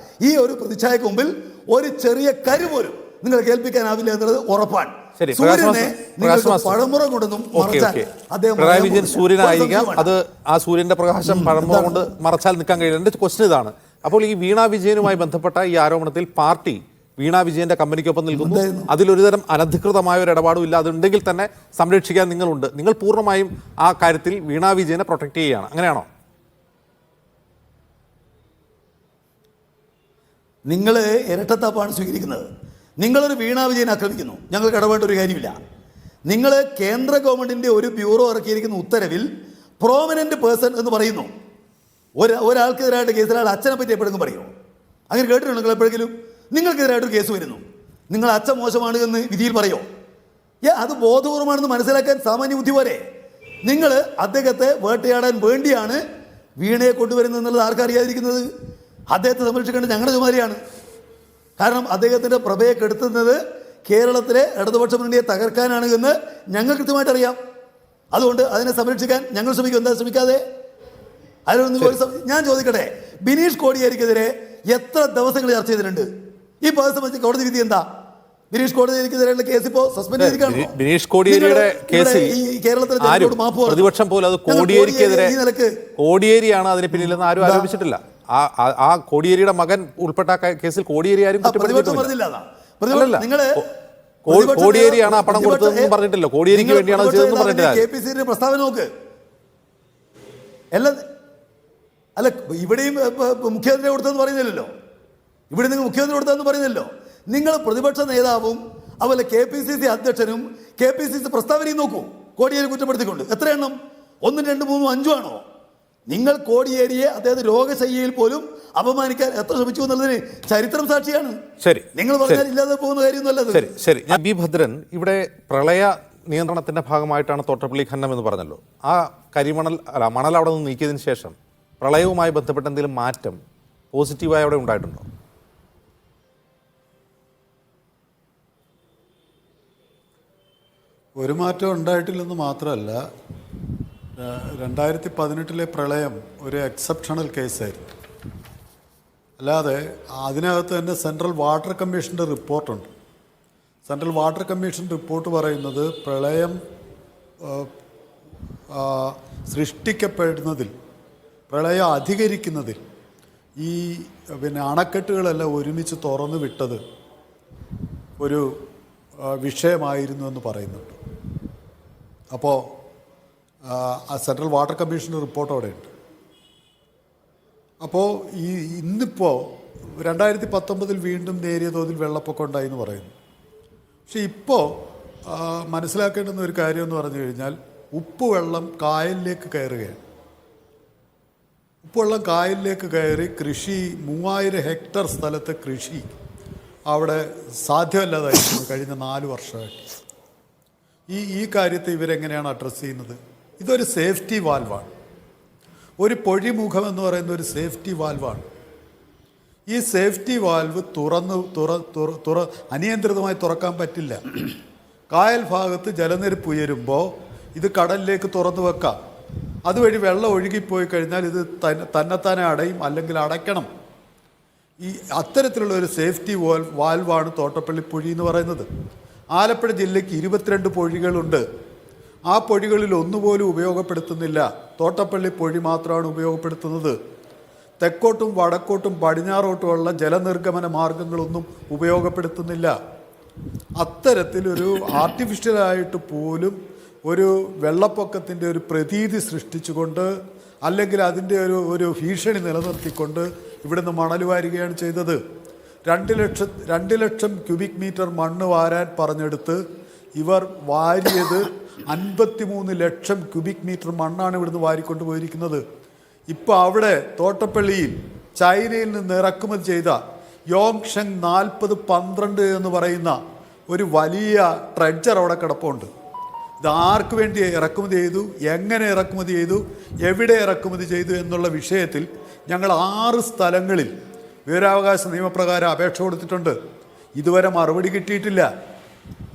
ഈ ഒരു പ്രതിച്ഛായക്ക് മുമ്പിൽ ഒരു ചെറിയ കരു പോലും നിങ്ങൾ കേൾപ്പിക്കാനാവില്ല എന്നുള്ളത് ഉറപ്പാണ്. ശരി, സൂര്യനെ പ്രകാശ് നിങ്ങൾക്ക് മാസ്റ്റർ. പഴമുറ കൊണ്ടൊന്നും ഓക്കെ മറച്ചാൽ ഓക്കെ അദ്ദേഹം പിണറായി പറയാൻ വിജയൻ പോകുന്നില്ല. സൂര്യനായിരിക്കാം, ഒരു സംശയവും അത് ആ സൂര്യന്റെ പ്രകാശം പഴമുറ കൊണ്ട് മറച്ചാൽ നിൽക്കാൻ കഴിയില്ല. എൻ്റെ ക്വസ്റ്റ്യൻ ഇതാണ്, അപ്പോൾ ഈ വീണ വിജയനുമായി ബന്ധപ്പെട്ട ഈ ആരോപണത്തിൽ പാർട്ടി വീണ വിജയന്റെ കമ്പനിക്കൊപ്പം നിൽക്കുന്നു, അതിലൊരുതരം അനധികൃതമായ ഒരു ഇടപാടും ഇല്ല, അതുണ്ടെങ്കിൽ തന്നെ സംരക്ഷിക്കാൻ നിങ്ങളുണ്ട്, നിങ്ങൾ പൂർണ്ണമായും ആ കാര്യത്തിൽ വീണ വിജയനെ പ്രൊട്ടക്ട് ചെയ്യുകയാണ്, അങ്ങനെയാണോ? നിങ്ങൾ ഇരട്ടത്താപ്പാണ് സ്വീകരിക്കുന്നത്. നിങ്ങളൊരു വീണ വിജയൻ ആക്രമിക്കുന്നു, ഞങ്ങൾക്ക് ഇടപെടേണ്ട ഒരു കാര്യമില്ല. നിങ്ങൾ കേന്ദ്ര ഗവൺമെൻറ്റിൻ്റെ ഒരു ബ്യൂറോ ഇറക്കിയിരിക്കുന്ന ഉത്തരവിൽ പ്രോമിനൻ്റ് പേഴ്സൺ എന്ന് പറയുന്നു. ഒരാൾക്കെതിരായിട്ട് കേസിൽ അയാൾ അച്ഛനെ പറ്റി എപ്പോഴെങ്കിലും പറയുമോ? അങ്ങനെ കേട്ടിട്ടുണ്ടോ നിങ്ങൾ എപ്പോഴെങ്കിലും? നിങ്ങൾക്കെതിരായിട്ടൊരു കേസ് വരുന്നു, നിങ്ങൾ അച്ഛൻ മോശമാണ് എന്ന് വിധിയിൽ പറയോ? അത് ബോധപൂർവമാണെന്ന് മനസ്സിലാക്കാൻ സാമാന്യ ബുദ്ധി പോരെ? നിങ്ങൾ അദ്ദേഹത്തെ വേട്ടയാടാൻ വേണ്ടിയാണ് വീണയെ കൊണ്ടുവരുന്നത് എന്നുള്ളത് ആർക്കറിയാതിരിക്കുന്നത്? അദ്ദേഹത്തെ സംരക്ഷിക്കേണ്ടത് ഞങ്ങളുടെ ചുമതലയാണ്. കാരണം അദ്ദേഹത്തിൻ്റെ പ്രഭയെ കെടുത്തുന്നത് കേരളത്തിലെ ഇടതുപക്ഷ മുന്നണിയെ തകർക്കാനാണ് എന്ന് ഞങ്ങൾ കൃത്യമായിട്ട് അറിയാം. അതുകൊണ്ട് അതിനെ സംരക്ഷിക്കാൻ ഞങ്ങൾ ശ്രമിക്കും. എന്താ ശ്രമിക്കാതെ? അതിലൊന്നും ഞാൻ ചോദിക്കട്ടെ, ബിനീഷ് കോടിയേരിക്കെതിരെ എത്ര ദിവസങ്ങൾ ചർച്ച ചെയ്തിട്ടുണ്ട്? ഈ പേഴ്സൺ വെച്ച് കോടതി വിധി എന്താ? ബിനീഷ് കോടിയേരിക്കെതിരെയുള്ള കേസ് ഇപ്പോൾ സസ്പെൻഡ് ചെയ്തിരിക്കുകയാണോ? ബിനീഷ് കോടിയേരിയുടെ കേസിൽ പ്രതിപക്ഷം പോലും അത് കോടിയേരിക്കെതിരെ കോടിയേരിയാണ് അതിന് പിന്നിലെന്ന് ആരും ആരോപിച്ചിട്ടില്ല. ആ കോടിയേരിയുടെ മകൻ ഉൾപ്പെട്ട കേസിൽ കോടിയേരി ആരും കോടിയേരിയാണ് ആ പണം കൊടുത്തതെന്ന് പറഞ്ഞിട്ടില്ല, കോടിയേരിക്ക് വേണ്ടിയാണ് ചെയ്തതെന്ന് പറഞ്ഞിട്ടില്ല. KPCC പ്രസ്താവന നോക്ക്. എല്ലാം അല്ല, ഇവിടെയും മുഖ്യമന്ത്രി കൊടുത്തതെന്ന് പറയുന്നില്ലല്ലോ, ഇവിടെ നിങ്ങൾ മുഖ്യമന്ത്രി കൊടുത്തതെന്ന് പറയുന്നില്ലല്ലോ. നിങ്ങൾ പ്രതിപക്ഷ നേതാവും അതുപോലെ KPCC അധ്യക്ഷനും KPCC പ്രസ്താവനയും നോക്കൂ, കോടിയേരി കുറ്റപ്പെടുത്തിക്കൊണ്ട്. എത്ര എണ്ണം? 1, 2, 3, 5 ആണോ? നിങ്ങൾ കോടിയേരിയെ അദ്ദേഹത്തെ രോഗശയ്യയിൽ പോലും അപമാനിക്കാൻ എത്ര ശ്രമിച്ചു എന്നുള്ളതിന് ചരിത്രം സാക്ഷിയാണ്. ശരി, നിങ്ങൾ പറഞ്ഞാൽ ഇല്ലാതെ പോകുന്ന കാര്യമൊന്നുമല്ല. ശരി ശരി ഞാൻ ബി ഭദ്രൻ, ഇവിടെ പ്രളയ നിയന്ത്രണത്തിന്റെ ഭാഗമായിട്ടാണ് തോട്ടപ്പള്ളി ഖനനം എന്ന് പറഞ്ഞല്ലോ. ആ മണൽ അവിടെ നിന്ന് നീക്കിയതിന് ശേഷം പ്രളയവുമായി ബന്ധപ്പെട്ട എന്തെങ്കിലും മാറ്റം പോസിറ്റീവായി അവിടെ ഉണ്ടായിട്ടുണ്ടോ? ഒരു മാറ്റം ഉണ്ടായിട്ടില്ലെന്ന് മാത്രമല്ല, 2018 പ്രളയം ഒരു എക്സെപ്ഷണൽ കേസായിരുന്നു. അല്ലാതെ അതിനകത്ത് തന്നെ സെൻട്രൽ വാട്ടർ കമ്മീഷൻ്റെ റിപ്പോർട്ടുണ്ട്. സെൻട്രൽ വാട്ടർ കമ്മീഷൻ റിപ്പോർട്ട് പറയുന്നത് പ്രളയം സൃഷ്ടിക്കപ്പെടുന്നതിൽ, പ്രളയം അധികരിക്കുന്നതിൽ ഈ അണക്കെട്ടുകളെല്ലാം ഒരുമിച്ച് തുറന്നു വിട്ടത് ഒരു വിഷയമായിരുന്നു എന്ന് പറയുന്നുണ്ട്. അപ്പോൾ ആ സെൻട്രൽ വാട്ടർ കമ്മീഷൻ്റെ റിപ്പോർട്ട് അവിടെയുണ്ട്. അപ്പോൾ ഇന്നിപ്പോൾ 2019 വീണ്ടും നേരിയ തോതിൽ വെള്ളപ്പൊക്കം ഉണ്ടായി എന്ന് പറയുന്നു. പക്ഷെ ഇപ്പോൾ മനസ്സിലാക്കേണ്ടുന്ന ഒരു കാര്യം എന്ന് പറഞ്ഞു കഴിഞ്ഞാൽ, ഉപ്പുവെള്ളം കായലിലേക്ക് കയറുകയാണ്. ഉപ്പുവെള്ളം കായലിലേക്ക് കയറി കൃഷി 3000 ഹെക്ടർ സ്ഥലത്തെ കൃഷി അവിടെ സാധ്യമല്ലാതായിരിക്കുന്നു കഴിഞ്ഞ 4 വർഷമായിട്ട്. ഈ കാര്യത്തെ ഇവരെങ്ങനെയാണ് അഡ്രസ്സ് ചെയ്യുന്നത്? ഇതൊരു സേഫ്റ്റി വാൽവാണ്. ഒരു പൊഴിമുഖം എന്ന് പറയുന്ന ഒരു സേഫ്റ്റി വാൽവാണ്. ഈ സേഫ്റ്റി വാൽവ് അനിയന്ത്രിതമായി തുറക്കാൻ പറ്റില്ല. കായൽ ഭാഗത്ത് ജലനിരപ്പ് ഉയരുമ്പോൾ ഇത് കടലിലേക്ക് തുറന്നു വെക്കാം. അതുവഴി വെള്ളം ഒഴുകിപ്പോയി കഴിഞ്ഞാൽ ഇത് തന്നെത്താനെ അടയും, അല്ലെങ്കിൽ അടയ്ക്കണം. ഈ അത്തരത്തിലുള്ള ഒരു സേഫ്റ്റി വാൽവാണ് തോട്ടപ്പള്ളി പൊഴി എന്ന് പറയുന്നത്. ആലപ്പുഴ ജില്ലയ്ക്ക് 22 പൊഴികളുണ്ട്. ആ പൊഴികളിൽ ഒന്നുപോലും ഉപയോഗപ്പെടുത്തുന്നില്ല. തോട്ടപ്പള്ളി പൊഴി മാത്രമാണ് ഉപയോഗപ്പെടുത്തുന്നത്. തെക്കോട്ടും വടക്കോട്ടും പടിഞ്ഞാറോട്ടുമുള്ള ജലനിർഗമന മാർഗങ്ങളൊന്നും ഉപയോഗപ്പെടുത്തുന്നില്ല. അത്തരത്തിലൊരു ആർട്ടിഫിഷ്യലായിട്ട് പോലും ഒരു വെള്ളപ്പൊക്കത്തിൻ്റെ ഒരു പ്രതീതി സൃഷ്ടിച്ചുകൊണ്ട്, അല്ലെങ്കിൽ അതിൻ്റെ ഒരു ഭീഷണി നിലനിർത്തിക്കൊണ്ട് ഇവിടുന്ന് മണൽ വാരുകയാണ് ചെയ്തത്. 2 ലക്ഷം ക്യൂബിക് മീറ്റർ മണ്ണ് വാരാൻ പറഞ്ഞെടുത്ത് ഇവർ വാരിയത് 53 ലക്ഷം ക്യൂബിക് മീറ്റർ മണ്ണാണ് ഇവിടുന്ന് വാരിക്കൊണ്ട് പോയിരിക്കുന്നത്. ഇപ്പോൾ അവിടെ തോട്ടപ്പള്ളിയിൽ ചൈനയിൽ നിന്ന് ഇറക്കുമതി ചെയ്ത യോങ്ഷങ് 4012 എന്ന് പറയുന്ന ഒരു വലിയ ട്രെഡ്ജർ അവിടെ കിടപ്പുണ്ട്. ഇത് ആർക്ക് വേണ്ടി ഇറക്കുമതി ചെയ്തു, എങ്ങനെ ഇറക്കുമതി ചെയ്തു, എവിടെ ഇറക്കുമതി ചെയ്തു എന്നുള്ള വിഷയത്തിൽ ഞങ്ങൾ 6 സ്ഥലങ്ങളിൽ വിവരാവകാശ നിയമപ്രകാരം അപേക്ഷ കൊടുത്തിട്ടുണ്ട്. ഇതുവരെ മറുപടി കിട്ടിയിട്ടില്ല,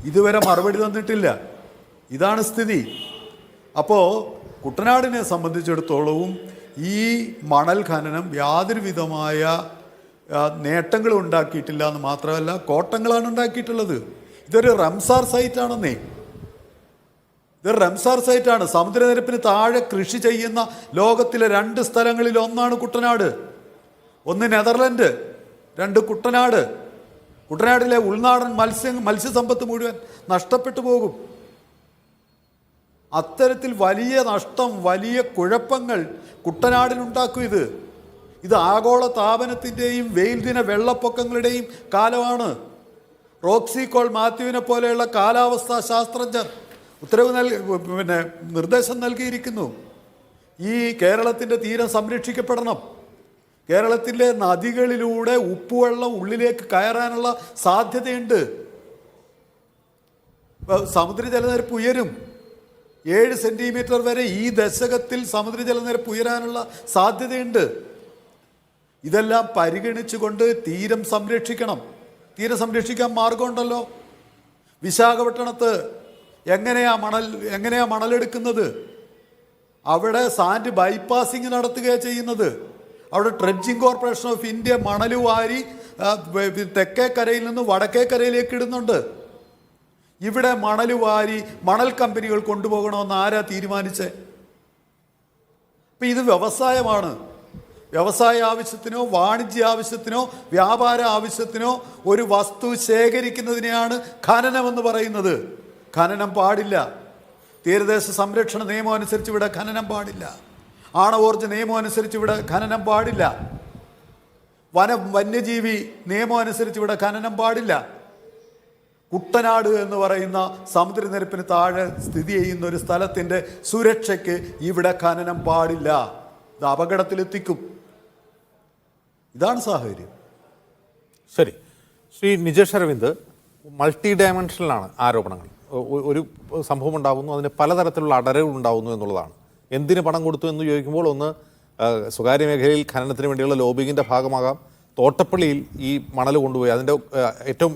ഇതുവരെ മറുപടി തന്നിട്ടില്ല. ഇതാണ് സ്ഥിതി. അപ്പോൾ കുട്ടനാടിനെ സംബന്ധിച്ചിടത്തോളവും ഈ മണൽ ഖനനം യാതൊരു വിധമായ നേട്ടങ്ങളും ഉണ്ടാക്കിയിട്ടില്ല എന്ന് മാത്രമല്ല, കോട്ടങ്ങളാണ് ഉണ്ടാക്കിയിട്ടുള്ളത്. ഇതൊരു റംസാർ സൈറ്റാണെന്നേ. ഇതൊരു റംസാർ സൈറ്റാണ്. സമുദ്രനിരപ്പിന് താഴെ കൃഷി ചെയ്യുന്ന ലോകത്തിലെ 2 സ്ഥലങ്ങളിൽ ഒന്നാണ് കുട്ടനാട്. ഒന്ന് നെതർലൻഡ്, 2 കുട്ടനാട്. കുട്ടനാടിലെ ഉൾനാടൻ മത്സ്യസമ്പത്ത് മുഴുവൻ നഷ്ടപ്പെട്ടു പോകും. അത്തരത്തിൽ വലിയ നഷ്ടം, വലിയ കുഴപ്പങ്ങൾ കുട്ടനാടിനുണ്ടാക്കും. ഇത് ആഗോള താപനത്തിൻ്റെയും വെയിൽ ദിന വെള്ളപ്പൊക്കങ്ങളുടെയും കാലമാണ്. റോക്സി കോൾ മാത്യുവിനെ പോലെയുള്ള കാലാവസ്ഥാ ശാസ്ത്രജ്ഞർ നിർദ്ദേശം നൽകിയിരിക്കുന്നു. ഈ കേരളത്തിൻ്റെ തീരം സംരക്ഷിക്കപ്പെടണം. കേരളത്തിലെ നദികളിലൂടെ ഉപ്പുവെള്ളം ഉള്ളിലേക്ക് കയറാനുള്ള സാധ്യതയുണ്ട്. സമുദ്രജലനിരപ്പ് ഉയരും. 7 സെൻറ്റിമീറ്റർ വരെ ഈ ദശകത്തിൽ സമുദ്രജലനിരപ്പ് ഉയരാനുള്ള സാധ്യതയുണ്ട്. ഇതെല്ലാം പരിഗണിച്ചുകൊണ്ട് തീരം സംരക്ഷിക്കണം. തീരം സംരക്ഷിക്കാൻ മാർഗമുണ്ടല്ലോ. വിശാഖപട്ടണത്ത് എങ്ങനെയാ മണലെടുക്കുന്നത്? അവിടെ സാൻഡ് ബൈപ്പാസിങ് നടത്തുകയാണ് ചെയ്യുന്നത്. അവിടെ ഡ്രഡ്ജിങ് കോർപ്പറേഷൻ ഓഫ് ഇന്ത്യ മണൽ വാരി തെക്കേ കരയിൽ നിന്ന് വടക്കേ കരയിലേക്ക് ഇടുന്നുണ്ട്. ഇവിടെ മണൽ വാരി മണൽ കമ്പനികൾ കൊണ്ടുപോകണമെന്ന് ആരാ തീരുമാനിച്ചേ? അപ്പം ഇത് വ്യവസായമാണ്. വ്യവസായ ആവശ്യത്തിനോ വാണിജ്യ ആവശ്യത്തിനോ വ്യാപാര ആവശ്യത്തിനോ ഒരു വസ്തു ശേഖരിക്കുന്നതിനെയാണ് ഖനനമെന്ന് പറയുന്നത്. ഖനനം പാടില്ല. തീരദേശ സംരക്ഷണ നിയമം അനുസരിച്ച് ഇവിടെ ഖനനം പാടില്ല. ആണവോർജ്ജ നിയമം അനുസരിച്ച് ഇവിടെ ഖനനം പാടില്ല. വന്യജീവി നിയമം അനുസരിച്ച് ഇവിടെ ഖനനം പാടില്ല. കുട്ടനാട് എന്ന് പറയുന്ന സമുദ്രനിരപ്പിന് താഴെ സ്ഥിതി ചെയ്യുന്ന ഒരു സ്ഥലത്തിൻ്റെ സുരക്ഷയ്ക്ക് ഇവിടെ ഖനനം പാടില്ല. ഇത് അപകടത്തിലെത്തിക്കും. ഇതാണ് സാഹചര്യം. ശരി, ശ്രീ നിജേഷ് അരവിന്ദ്, മൾട്ടി ഡയമെൻഷനിലാണ് ആരോപണങ്ങൾ. ഒരു സംഭവം ഉണ്ടാകുന്നു, അതിന് പലതരത്തിലുള്ള അടരുകൾ ഉണ്ടാകുന്നു എന്നുള്ളതാണ്. എന്തിന് പണം കൊടുത്തു എന്ന് ചോദിക്കുമ്പോൾ ഒന്ന് സ്വകാര്യ മേഖലയിൽ ഖനനത്തിന് വേണ്ടിയുള്ള ലോബിങ്ങിൻ്റെ ഭാഗമാകാം. തോട്ടപ്പള്ളിയിൽ ഈ മണൽ കൊണ്ടുപോയി അതിൻ്റെ ഏറ്റവും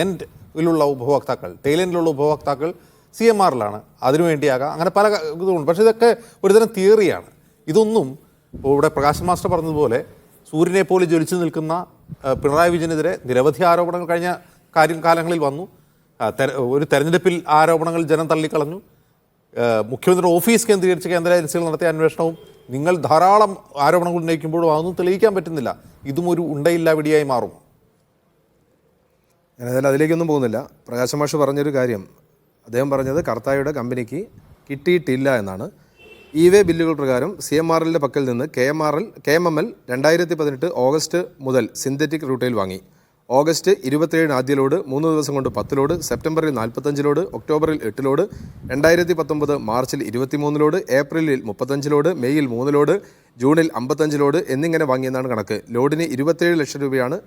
എൻഡിലുള്ള ഉപഭോക്താക്കൾ, ടെയിലെൻഡിലുള്ള ഉപഭോക്താക്കൾ CMRലാണ്, അതിനുവേണ്ടിയാകാം. അങ്ങനെ പല ഇതുമുണ്ട്. പക്ഷേ ഇതൊക്കെ ഒരുതരം തിയറിയാണ്. ഇതൊന്നും ഇവിടെ പ്രകാശ് മാസ്റ്റർ പറഞ്ഞതുപോലെ സൂര്യനെ പോലെ ജ്വലിച്ചു നിൽക്കുന്ന പിണറായി വിജയനെതിരെ നിരവധി ആരോപണങ്ങൾ കഴിഞ്ഞ കാലങ്ങളിൽ വന്നു. ഒരു തെരഞ്ഞെടുപ്പിൽ ആരോപണങ്ങൾ ജനം തള്ളിക്കളഞ്ഞു. മുഖ്യമന്ത്രിയുടെ ഓഫീസ് കേന്ദ്രീകരിച്ച് കേന്ദ്ര ഏജൻസികൾ നടത്തിയ അന്വേഷണവും നിങ്ങൾ ധാരാളം ആരോപണങ്ങൾ ഉന്നയിക്കുമ്പോഴും അതൊന്നും തെളിയിക്കാൻ പറ്റുന്നില്ല. ഇതും ഒരു ഉണ്ടയില്ലാവിടിയായി മാറും. ഞാനേതായാലും അതിലേക്കൊന്നും പോകുന്നില്ല. പ്രകാശ് മാഷ് പറഞ്ഞൊരു കാര്യം, അദ്ദേഹം പറഞ്ഞത് കർത്തായുടെ കമ്പനിക്ക് കിട്ടിയിട്ടില്ല എന്നാണ്. വേ ബില്ലുകൾ പ്രകാരം CMRLൻ്റെ പക്കൽ നിന്ന് KMML 2018 ഓഗസ്റ്റ് മുതൽ സിന്തറ്റിക് റൂട്ടിൽ വാങ്ങി. ഓഗസ്റ്റ് 27 ആദ്യ ലോഡ്, 3 ദിവസം കൊണ്ട് 10 ലോഡ്, സെപ്റ്റംബറിൽ 45 ലോഡ്, ഒക്ടോബറിൽ 8 ലോഡ്, 2019 മാർച്ചിൽ 23 ലോഡ്, ഏപ്രിലിൽ 35 ലോഡ്, മെയ്യിൽ 3 ലോഡ്, ജൂണിൽ 55 ലോഡ് എന്നിങ്ങനെ വാങ്ങിയെന്നാണ് കണക്ക്. ലോഡിന് 27 ലക്ഷം രൂപയാണ്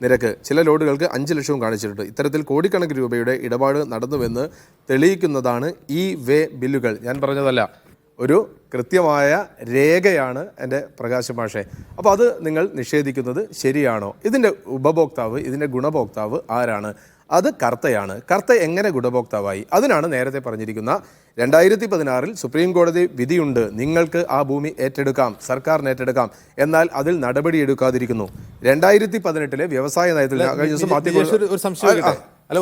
നിരക്ക്. ചില ലോഡുകൾക്ക് 5 ലക്ഷവും കാണിച്ചിട്ടുണ്ട്. ഇത്തരത്തിൽ കോടിക്കണക്കിന് രൂപയുടെ ഇടപാട് നടന്നുവെന്ന് തെളിയിക്കുന്നതാണ് ഈ വേ ബില്ലുകൾ. ഞാൻ പറഞ്ഞതല്ല, ഒരു കൃത്യമായ രേഖയാണ് എൻ്റെ പ്രകാശ് മാഷെ. അപ്പോൾ അത് നിങ്ങൾ നിഷേധിക്കുന്നത് ശരിയാണോ? ഇതിൻ്റെ ഉപഭോക്താവ്, ഇതിൻ്റെ ഗുണഭോക്താവ് ആരാണ്? അത് കർത്തയാണ്. കർത്ത എങ്ങനെ ഗുണഭോക്താവായി? അതിനാണ് നേരത്തെ പറഞ്ഞിരിക്കുന്ന 2016 സുപ്രീം കോടതി വിധിയുണ്ട്, നിങ്ങൾക്ക് ആ ഭൂമി ഏറ്റെടുക്കാം, സർക്കാരിന് ഏറ്റെടുക്കാം. എന്നാൽ അതിൽ നടപടിയെടുക്കാതിരിക്കുന്നു. 2018 വ്യവസായ നയത്തിൽ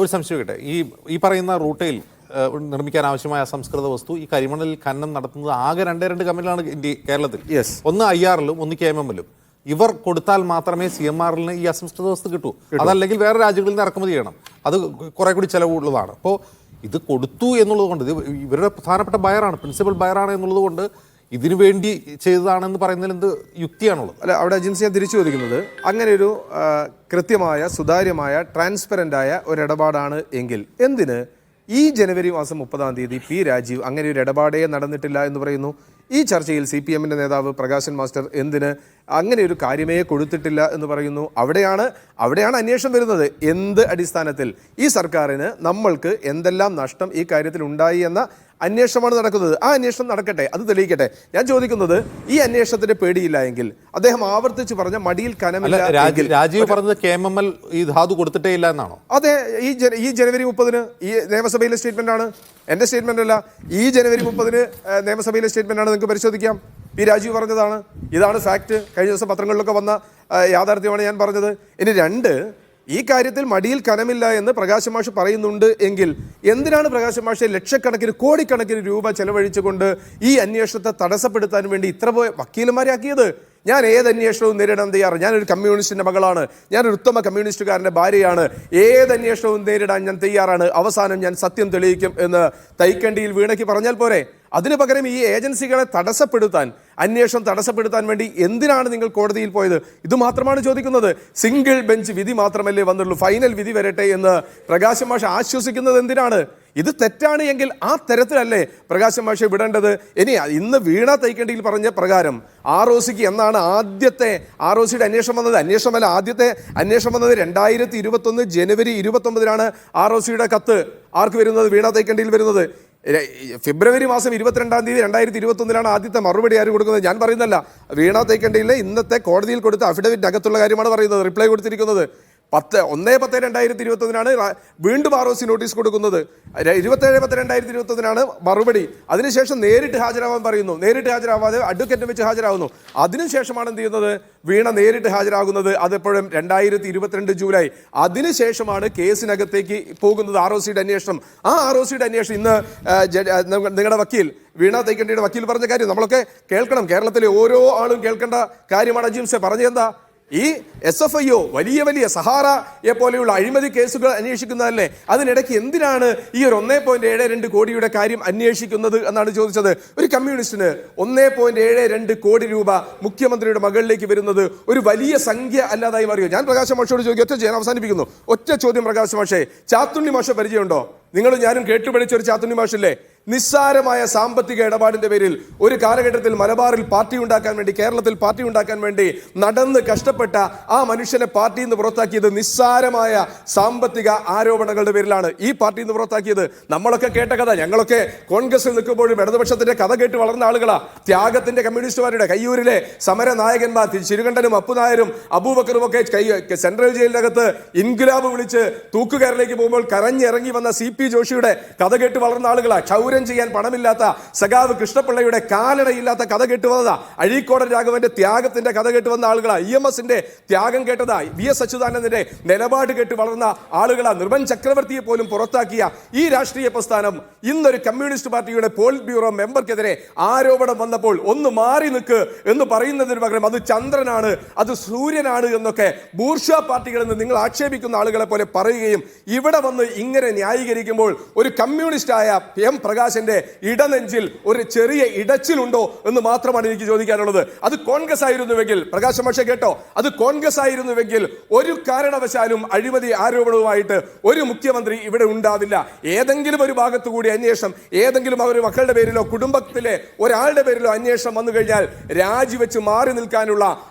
ഒരു സംശയം കേട്ടെ, ഈ പറയുന്ന റൂട്ടിൽ നിർമ്മിക്കാൻ ആവശ്യമായ അസംസ്കൃത വസ്തു ഈ കരിമണലിൽ ഖനനം നടത്തുന്നത് ആകെ 2 കമ്പനികളാണ് കേരളത്തിൽ. ഒന്ന് IRലും ഒന്ന് KMMലും. ഇവർ കൊടുത്താൽ മാത്രമേ CMRലിന് ഈ അസംസ്കൃത വസ്തു കിട്ടൂ. അതല്ലെങ്കിൽ വേറെ രാജ്യങ്ങളിൽ നിന്ന് ഇറക്കുമതി ചെയ്യണം. അത് കുറെ കൂടി ചിലവുള്ളതാണ്. അപ്പോൾ ഇത് കൊടുത്തു എന്നുള്ളത് കൊണ്ട്, ഇത് ഇവരുടെ പ്രധാനപ്പെട്ട ബയറാണ്, പ്രിൻസിപ്പൽ ബയറാണ് എന്നുള്ളത് കൊണ്ട് ഇതിനു വേണ്ടി ചെയ്തതാണെന്ന് പറയുന്നതിൽ എന്ത് യുക്തിയാണുള്ളത്? അല്ല, അവിടെ അജിൻസി ഞാൻ തിരിച്ചു ചോദിക്കുന്നത്, അങ്ങനെ ഒരു കൃത്യമായ, സുതാര്യമായ, ട്രാൻസ്പെറൻ്റായ ഒരു ഇടപാടാണ് എങ്കിൽ എന്തിന് ഈ ജനുവരി മാസം 30-ാം തീയതി P. രാജീവ് അങ്ങനെ ഒരു ഇടപാടേ നടന്നിട്ടില്ല എന്ന് പറയുന്നു? ഈ ചർച്ചയിൽ CPMൻ്റെ നേതാവ് പ്രകാശൻ മാസ്റ്റർ എന്തിന് അങ്ങനെ ഒരു കാര്യമേ കൊടുത്തിട്ടില്ല എന്ന് പറയുന്നു? അവിടെയാണ് അന്വേഷണം വരുന്നത്. എന്ത് അടിസ്ഥാനത്തിൽ ഈ സർക്കാരിന് നമ്മൾക്ക് എന്തെല്ലാം നഷ്ടം ഈ കാര്യത്തിൽ ഉണ്ടായി എന്ന അന്വേഷണമാണ് നടക്കുന്നത്. ആ അന്വേഷണം നടക്കട്ടെ, അത് തെളിയിക്കട്ടെ. ഞാൻ ചോദിക്കുന്നത്, ഈ അന്വേഷണത്തിന് പേടിയില്ല എങ്കിൽ അദ്ദേഹം ആവർത്തിച്ച് പറഞ്ഞ മടിയിൽ കനമില്ല. രാജീവ് പറഞ്ഞത് KMML ഈ ധാതു കൊടുത്തിട്ടേ ഇല്ല എന്നാണോ? അതെ, ഈ ജനുവരി 30-ന് ഈ നിയമസഭയിലെ സ്റ്റേറ്റ്മെന്റ് ആണ്, എൻ്റെ സ്റ്റേറ്റ്മെന്റ് അല്ല. ഈ ജനുവരി 30-ന് നിയമസഭയിലെ സ്റ്റേറ്റ്മെന്റ് ആണ്, നിങ്ങൾക്ക് പരിശോധിക്കാം. P. രാജീവ് പറഞ്ഞതാണ്. ഇതാണ് ഫാക്ട്. കഴിഞ്ഞ ദിവസം പത്രങ്ങളിലൊക്കെ വന്ന യാഥാർത്ഥ്യമാണ് ഞാൻ പറഞ്ഞത്. ഇനി 2, ഈ കാര്യത്തിൽ മടിയിൽ കനമില്ല എന്ന് പ്രകാശ് മാഷ് പറയുന്നുണ്ട് എങ്കിൽ എന്തിനാണ് പ്രകാശ് മാഷെ ലക്ഷക്കണക്കിന് കോടിക്കണക്കിന് രൂപ ചെലവഴിച്ചുകൊണ്ട് ഈ അന്വേഷണത്തെ തടസ്സപ്പെടുത്താൻ വേണ്ടി ഇത്ര വക്കീലന്മാരെ ആക്കിയത്? ഞാൻ ഏത് അന്വേഷണവും നേരിടാൻ തയ്യാറ്. ഞാനൊരു കമ്മ്യൂണിസ്റ്റിന്റെ മകളാണ്, ഞാനൊരു ഉത്തമ കമ്മ്യൂണിസ്റ്റുകാരന്റെ ഭാര്യയാണ്, ഏത് അന്വേഷണവും നേരിടാൻ ഞാൻ തയ്യാറാണ്, അവസാനം ഞാൻ സത്യം തെളിയിക്കും എന്ന് തൈക്കണ്ടിയിൽ വീണയ്ക്ക് പറഞ്ഞാൽ പോരെ? അതിനു പകരം ഈ ഏജൻസികളെ തടസ്സപ്പെടുത്താൻ, അന്വേഷണം തടസ്സപ്പെടുത്താൻ വേണ്ടി എന്തിനാണ് നിങ്ങൾ കോടതിയിൽ പോയത്? ഇത് മാത്രമാണ് ചോദിക്കുന്നത്. സിംഗിൾ ബെഞ്ച് വിധി മാത്രമല്ലേ വന്നുള്ളൂ, ഫൈനൽ വിധി വരട്ടെ എന്ന് പ്രകാശ് മാഷ് ആശ്വസിക്കുന്നത് എന്തിനാണ്? ഇത് തെറ്റാണ് എങ്കിൽ ആ തരത്തിലല്ലേ പ്രകാശ് മാഷെ വിടേണ്ടത്? ഇനി ഇന്ന് വീണ തൈക്കണ്ടിയിൽ പറഞ്ഞ പ്രകാരം ROCക്ക് എന്നാണ് ആദ്യത്തെ ROCയുടെ അന്വേഷണം വന്നത്? അന്വേഷണമല്ല, ആദ്യത്തെ അന്വേഷണം വന്നത് 2021 ജനുവരി 29 ROCയുടെ കത്ത് ആർക്ക് വരുന്നത്? വീണ തൈക്കണ്ടിയിൽ വരുന്നത്. ഫെബ്രുവരി മാസം 22 തീയതി 2021 ആദ്യത്തെ മറുപടി ആര് കൊടുക്കുന്നത്? ഞാൻ പറയുന്നല്ല, വീണ തൈക്കണ്ടിയിലെ ഇന്നത്തെ കോടതിയിൽ കൊടുത്ത അഫിഡവിറ്റ് അകത്തുള്ള കാര്യമാണ് പറയുന്നത്. റിപ്ലൈ കൊടുത്തിരിക്കുന്നത് 1-10-2021 വീണ്ടും ROC നോട്ടീസ് കൊടുക്കുന്നത്. 27-10-2021 മറുപടി. അതിനുശേഷം നേരിട്ട് ഹാജരാവാൻ പറയുന്നു. നേരിട്ട് ഹാജരാവാതെ അഡ്വക്കേറ്റ് വെച്ച് ഹാജരാകുന്നു. അതിനുശേഷമാണ് എന്ത് ചെയ്യുന്നത്? വീണ നേരിട്ട് ഹാജരാകുന്നത്. അതെപ്പോഴും 2022 ജൂലൈ. അതിനുശേഷമാണ് കേസിനകത്തേക്ക് പോകുന്നത് ROCയുടെ അന്വേഷണം. ആ ROCയുടെ അന്വേഷണം ഇന്ന് നിങ്ങളുടെ വക്കീൽ വീണ തൈക്കണ്ടിയുടെ വക്കീൽ പറഞ്ഞ കാര്യം നമ്മളൊക്കെ കേൾക്കണം. കേരളത്തിലെ ഓരോ ആളും കേൾക്കേണ്ട കാര്യമാണ്. അജിംസെ പറഞ്ഞെന്താ? ഈ SFIO വലിയ വലിയ സഹാറയെ പോലെയുള്ള അഴിമതി കേസുകൾ അന്വേഷിക്കുന്നതല്ലേ? അതിനിടയ്ക്ക് എന്തിനാണ് ഈ ഒരു 1.72 കോടിയുടെ കാര്യം അന്വേഷിക്കുന്നത് എന്നാണ് ചോദിച്ചത്. ഒരു കമ്മ്യൂണിസ്റ്റിന് 1.72 കോടി രൂപ മുഖ്യമന്ത്രിയുടെ മകളിലേക്ക് വരുന്നത് ഒരു വലിയ സംഖ്യ അല്ലാതായി മാറിയോ? ഞാൻ പ്രകാശ് മാഷോട് ചോദിക്കും, ഞാൻ അവസാനിപ്പിക്കുന്നു. ഒറ്റ ചോദ്യം പ്രകാശ് മാഷേ, ചാത്തുണ്ണി മാഷ പരിചയമുണ്ടോ? നിങ്ങളും ഞാനും കേട്ടുപഠിച്ച ഒരു ചാത്തുണ്ണി മാഷില്ലേ? നിസ്സാരമായ സാമ്പത്തിക ഇടപാടിന്റെ പേരിൽ ഒരു കാലഘട്ടത്തിൽ മലബാറിൽ പാർട്ടി ഉണ്ടാക്കാൻ വേണ്ടി, കേരളത്തിൽ പാർട്ടി ഉണ്ടാക്കാൻ വേണ്ടി നടന്ന് കഷ്ടപ്പെട്ട ആ മനുഷ്യനെ പാർട്ടിയിൽ നിന്ന് പുറത്താക്കിയത് നിസ്സാരമായ സാമ്പത്തിക ആരോപണങ്ങളുടെ പേരിലാണ്. ഈ പാർട്ടിയിൽ നിന്ന് പുറത്താക്കിയത് നമ്മളൊക്കെ കേട്ട കഥ. ഞങ്ങളൊക്കെ കോൺഗ്രസിൽ നിൽക്കുമ്പോഴും ഇടതുപക്ഷത്തിന്റെ കഥ കേട്ട് വളർന്ന ആളുകളാ. ത്യാഗത്തിന്റെ കമ്മ്യൂണിസ്റ്റുകാരുടെ കയ്യൂരിലെ സമര നായകന്മാർ ചിരുകണ്ഠനും അപ്പുനായരും അബൂബക്കറും ഒക്കെ സെൻട്രൽ ജയിലിനകത്ത് ഇൻക്ലാബ് വിളിച്ച് തൂക്കുകയറിലേക്ക് പോകുമ്പോൾ കരഞ്ഞിറങ്ങി വന്ന CP ജോഷിയുടെ കഥ കേട്ട് വളർന്ന ആളുകളാ. ക്ഷൗരം ചെയ്യാൻ പണമില്ലാത്ത സഖാവ് കൃഷ്ണപിള്ളയുടെ കാലടയില്ലാത്ത കഥ കേട്ട് വന്നതാ. അഴീക്കോടൻ രാഘവന്റെ ത്യാഗത്തിന്റെ കഥ കേട്ട് വന്ന ആളുകളാ. EMSന്റെ ത്യാഗം കേട്ടതാ. VS അച്യുതാനന്ദന്റെ നിലപാട് കേട്ട് വളർന്ന ആളുകളാ. നിർമ്മൻ ചക്രവർത്തിയെ പോലും പുറത്താക്കിയ ഈ രാഷ്ട്രീയ പ്രസ്ഥാനം ഇന്നൊരു കമ്മ്യൂണിസ്റ്റ് പാർട്ടിയുടെ പോളിറ്റ് ബ്യൂറോ മെമ്പർക്കെതിരെ ആരോപണം വന്നപ്പോൾ ഒന്ന് മാറി നിൽക്ക് എന്ന് പറയുന്നതിന് പകരം അത് ചന്ദ്രനാണ്, അത് സൂര്യനാണ് എന്നൊക്കെ ബൂർഷ്വാ പാർട്ടികളിൽ നിന്ന് നിങ്ങൾ ആക്ഷേപിക്കുന്ന ആളുകളെ പോലെ പറയുകയും ഇവിടെ വന്ന് ഇങ്ങനെ ന്യായീകരിക്കുമ്പോൾ ഒരു കമ്മ്യൂണിസ്റ്റായ M പ്രകാശിന്റെ ഇടനെഞ്ചിൽ ഒരു ചെറിയ ഇടച്ചിലുണ്ടോ എന്ന് മാത്രമാണ് എനിക്ക് ചോദിക്കാനുള്ളത്. അത് കോൺഗ്രസ് ആയിരുന്നുവെങ്കിൽ, പ്രകാശ് മാഷെ കേട്ടോ, അത് കോൺഗ്രസ് ആയിരുന്നുവെങ്കിൽ ഒരു കാരണവശാലും അഴിമതി ആരോപണവുമായിട്ട് ഒരു മുഖ്യമന്ത്രി ഇവിടെ ഉണ്ടാവില്ല. ഏതെങ്കിലും ഒരു ഭാഗത്തു കൂടി അന്വേഷണം, ഏതെങ്കിലും അവരുടെ മക്കളുടെ പേരിലോ കുടുംബത്തിലെ ഒരാളുടെ പേരിലോ അന്വേഷണം വന്നു കഴിഞ്ഞാൽ രാജിവെച്ച് മാറി നിൽക്കാനുള്ള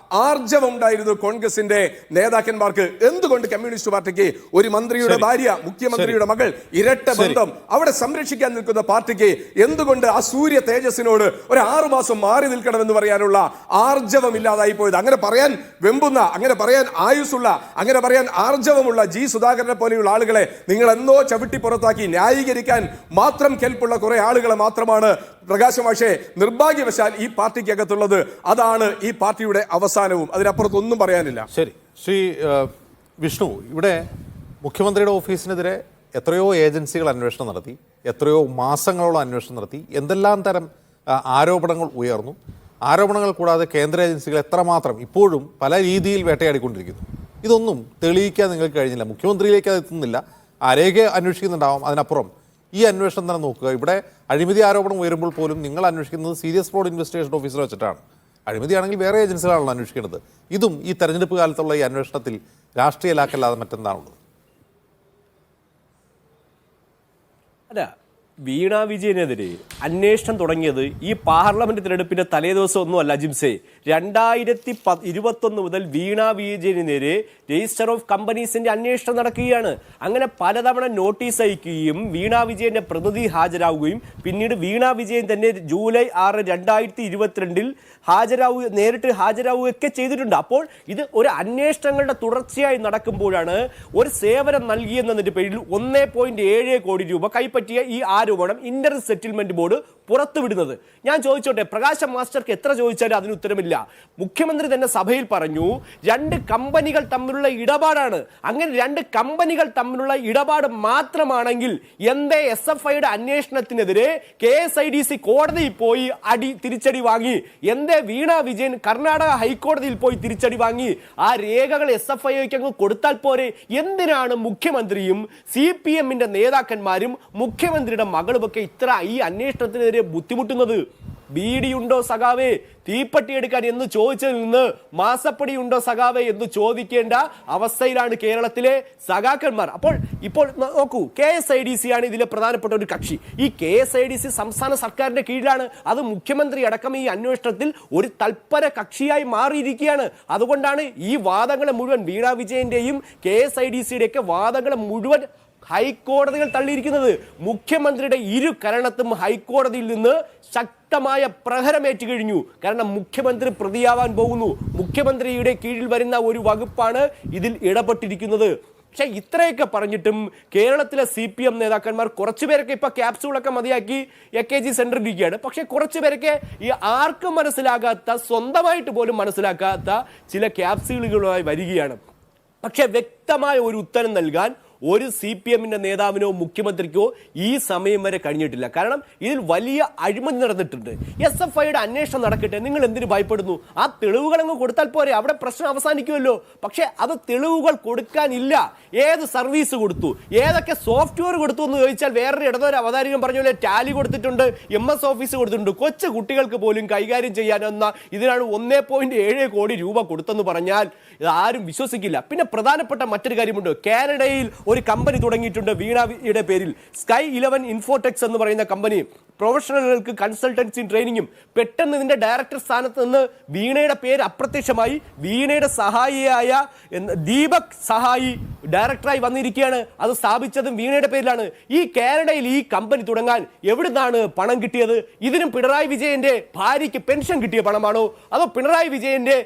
ആർജവം ഉണ്ടായിരുന്നു കോൺഗ്രസിന്റെ നേതാക്കന്മാർക്ക്. എന്തുകൊണ്ട് കമ്മ്യൂണിസ്റ്റ് പാർട്ടിക്ക് ഒരു മന്ത്രിയുടെ ഭാര്യ, മുഖ്യമന്ത്രിയുടെ മകൾ, ഇരട്ട ബന്ധം അവിടെ സംരക്ഷിക്കാൻ നിൽക്കുന്ന പാർട്ടിക്ക് എന്തുകൊണ്ട് ആ സൂര്യ തേജസ്സിനോട് ഒരു 6 മാസം മാറി നിൽക്കണമെന്ന് പറയാനുള്ള ആർജവം ഇല്ലാതായി പോയത്? അങ്ങനെ പറയാൻ വെമ്പുന്ന, അങ്ങനെ പറയാൻ ആയുസ്സുള്ള, അങ്ങനെ പറയാൻ ആർജവമുള്ള G സുധാകരനെ പോലെയുള്ള ആളുകളെ നിങ്ങൾ എന്നോ ചവിട്ടി പുറത്താക്കി ന്യായീകരിക്കാൻ മാത്രം കെൽപ്പുള്ള കുറെ ആളുകളെ മാത്രമാണ് പ്രകാശ് മാഷെ നിർഭാഗ്യവശാൽ ഈ പാർട്ടിക്കകത്തുള്ളത്. അതാണ് ഈ പാർട്ടിയുടെ അവസാനവും. അതിനപ്പുറത്തൊന്നും പറയാനില്ല. ശരി, ശ്രീ വിഷ്ണു, ഇവിടെ മുഖ്യമന്ത്രിയുടെ ഓഫീസിനെതിരെ എത്രയോ ഏജൻസികൾ അന്വേഷണം നടത്തി, എത്രയോ മാസങ്ങളോളം അന്വേഷണം നടത്തി, എന്തെല്ലാം തരം ആരോപണങ്ങൾ ഉയർന്നു. ആരോപണങ്ങൾ കൂടാതെ കേന്ദ്ര ഏജൻസികൾ എത്രമാത്രം ഇപ്പോഴും പല രീതിയിൽ വേട്ടയാടിക്കൊണ്ടിരിക്കുന്നു. ഇതൊന്നും തെളിയിക്കാൻ നിങ്ങൾക്ക് കഴിഞ്ഞില്ല. മുഖ്യമന്ത്രിയിലേക്ക് അത് എത്തുന്നില്ല. ആരെയൊക്കെ അന്വേഷിക്കുന്നുണ്ടാവും. അതിനപ്പുറം ഈ അന്വേഷണം തന്നെ നോക്കുക. ഇവിടെ അഴിമതി ആരോപണം ഉയരുമ്പോൾ പോലും നിങ്ങൾ അന്വേഷിക്കുന്നത് സീരിയസ് ഫ്രോഡ് ഇൻവെസ്റ്റിഗേഷൻ ഓഫീസർ വെച്ചിട്ടാണ്. അഴിമതിയാണെങ്കിൽ വേറെ ഏജൻസികളാണല്ലോ അന്വേഷിക്കേണ്ടത്. ഇതും ഈ തെരഞ്ഞെടുപ്പ് കാലത്തുള്ള ഈ അന്വേഷണത്തിൽ രാഷ്ട്രീയ ലാക്കല്ലാതെ മറ്റെന്താണുള്ളത്? അല്ല, വീണ വിജയനെതിരെ അന്വേഷണം തുടങ്ങിയത് ഈ പാർലമെന്റ് തിരഞ്ഞെടുപ്പിന്റെ തലേദിവസം ഒന്നുമല്ല ജിംസെ. 2021 മുതൽ വീണ വിജയനെതിരെ രജിസ്റ്റർ ഓഫ് കമ്പനീസിന്റെ അന്വേഷണം നടക്കുകയാണ്. അങ്ങനെ പലതവണ നോട്ടീസ് അയക്കുകയും വീണ വിജയന്റെ പ്രതിനിധി ഹാജരാകുകയും പിന്നീട് വീണ വിജയൻ തന്നെ ജൂലൈ 6, 2022 നേരിട്ട് ഹാജരാവുകയൊക്കെ ചെയ്തിട്ടുണ്ട്. അപ്പോൾ ഇത് ഒരു അന്വേഷണങ്ങളുടെ തുടർച്ചയായി നടക്കുമ്പോഴാണ് ഒരു സേവനം നൽകിയെന്നതിന്റെ പേരിൽ 1.7 കോടി രൂപ കൈപ്പറ്റിയ ഈ ആരോപണം ഇന്റർ സെറ്റിൽമെന്റ് ബോർഡ് പുറത്തുവിടുന്നത്. ഞാൻ ചോദിച്ചോട്ടെ, പ്രകാശം മാസ്റ്റർക്ക് എത്ര ചോദിച്ചാലും അതിന് ഉത്തരമില്ല. മുഖ്യമന്ത്രി തന്നെ സഭയിൽ പറഞ്ഞു 2 കമ്പനികൾ തമ്മിലുള്ള ഇടപാടാണ്. അങ്ങനെ 2 കമ്പനികൾ തമ്മിലുള്ള ഇടപാട് മാത്രമാണെങ്കിൽ എന്തേ SFIയുടെ അന്വേഷണത്തിനെതിരെ KSIDC കോടതിയിൽ പോയി തിരിച്ചടി വാങ്ങി? എന്തേ വീണ വിജയൻ കർണാടക ഹൈക്കോടതിയിൽ പോയി തിരിച്ചടി വാങ്ങി? ആ രേഖകൾ SFIക്ക് അങ്ങ് കൊടുത്താൽ പോരെ? എന്തിനാണ് മുഖ്യമന്ത്രിയും CPMന്റെ നേതാക്കന്മാരും മുഖ്യമന്ത്രിയുടെ മകളുമൊക്കെ ഇത്ര ഈ അന്വേഷണത്തിനെതിരെ ബുദ്ധിമുട്ടുന്നത്? ബീഡിയുണ്ടോ സഖാവേ തീപ്പട്ടി എടുക്കാൻ എന്ന് ചോദിച്ചതിൽ നിന്ന് മാസപ്പടിയുണ്ടോ സഖാവേ എന്ന് ചോദിക്കേണ്ട അവസ്ഥയിലാണ് കേരളത്തിലെ സഖാക്കന്മാർ. ഇപ്പോൾ നോക്കൂ, KSIDC ആണ് ഇതിലെ പ്രധാനപ്പെട്ട ഒരു കക്ഷി. ഈ KSIDC സംസ്ഥാന സർക്കാരിന്റെ കീഴിലാണ്. അത് മുഖ്യമന്ത്രി അടക്കം ഈ അന്വേഷണത്തിൽ ഒരു തൽപര കക്ഷിയായി മാറിയിരിക്കുകയാണ്. അതുകൊണ്ടാണ് ഈ വാദങ്ങളെ മുഴുവൻ വീണ വിജയന്റെയും KSIDCയുടെയൊക്കെ വാദങ്ങളെ മുഴുവൻ ഹൈക്കോടതികൾ തള്ളിയിരിക്കുന്നത്. മുഖ്യമന്ത്രിയുടെ ഇരു കരണത്തും ഹൈക്കോടതിയിൽ നിന്ന് ശക്തമായ പ്രഹരമേറ്റു കഴിഞ്ഞു. കാരണം മുഖ്യമന്ത്രി പ്രതിയാവാൻ പോകുന്നു. മുഖ്യമന്ത്രിയുടെ കീഴിൽ വരുന്ന ഒരു വകുപ്പാണ് ഇതിൽ ഇടപെട്ടിരിക്കുന്നത്. പക്ഷെ ഇത്രയൊക്കെ പറഞ്ഞിട്ടും കേരളത്തിലെ CPM നേതാക്കന്മാർ കുറച്ചുപേരൊക്കെ ഇപ്പൊ ക്യാപ്സ്യൂളൊക്കെ മതിയാക്കി AKG സെന്ററിൽ ഇരിക്കുകയാണ്. പക്ഷെ കുറച്ചുപേരൊക്കെ ഈ ആർക്കും മനസ്സിലാകാത്ത, സ്വന്തമായിട്ട് പോലും മനസ്സിലാക്കാത്ത ചില ക്യാപ്സ്യൂളുകളുമായി വരികയാണ്. പക്ഷെ വ്യക്തമായ ഒരു ഉത്തരം നൽകാൻ ഒരു CPMന്റെ നേതാവിനോ മുഖ്യമന്ത്രിക്കോ ഈ സമയം വരെ കഴിഞ്ഞിട്ടില്ല. കാരണം ഇതിൽ വലിയ അഴിമതി നടന്നിട്ടുണ്ട്. SFIയുടെ അന്വേഷണം നടക്കട്ടെ, നിങ്ങൾ എന്തിനു ഭയപ്പെടുന്നു? ആ തെളിവുകൾ അങ്ങ് കൊടുത്താൽ പോരെ, അവിടെ പ്രശ്നം അവസാനിക്കുമല്ലോ. പക്ഷെ അത് തെളിവുകൾ കൊടുക്കാനില്ല. ഏത് സർവീസ് കൊടുത്തു, ഏതൊക്കെ സോഫ്റ്റ്വെയർ കൊടുത്തു എന്ന് ചോദിച്ചാൽ വേറൊരു ഇടതൊരു അവതാരികം പറഞ്ഞ പോലെ ടാലി കൊടുത്തിട്ടുണ്ട്, MS ഓഫീസ് കൊടുത്തിട്ടുണ്ട്. കൊച്ചു കുട്ടികൾക്ക് പോലും കൈകാര്യം ചെയ്യാനെന്ന ഇതിനാണ് 1.7 കോടി രൂപ കൊടുത്തെന്ന് പറഞ്ഞാൽ ഇത് ആരും വിശ്വസിക്കില്ല. പിന്നെ പ്രധാനപ്പെട്ട മറ്റൊരു കാര്യമുണ്ട്. കാനഡയിൽ ഒരു കമ്പനി തുടങ്ങിയിട്ടുണ്ട് വീണയുടെ പേരിൽ, Sky 11 ഇൻഫോടെക്സ് എന്ന് പറയുന്ന കമ്പനി. പ്രൊഫഷണലുകൾക്ക് കൺസൾട്ടൻസി ട്രെയിനിങ്ങും. പെട്ടെന്ന് ഇതിന്റെ ഡയറക്ടർ സ്ഥാനത്ത് നിന്ന് വീണയുടെ പേര് അപ്രത്യക്ഷമായി. വീണയുടെ സഹായിയായ ദീപക് സഹായി ഡയറക്ടറായി വന്നിരിക്കുകയാണ്. അത് സ്ഥാപിച്ചതും വീണയുടെ പേരിലാണ്. ഈ കാനഡയിൽ ഈ കമ്പനി തുടങ്ങാൻ എവിടുന്നാണ് പണം കിട്ടിയത്? ഇതിനും പിണറായി വിജയന്റെ ഭാര്യയ്ക്ക് പെൻഷൻ കിട്ടിയ പണമാണോ, അതോ പിണറായി വിജയന്റെ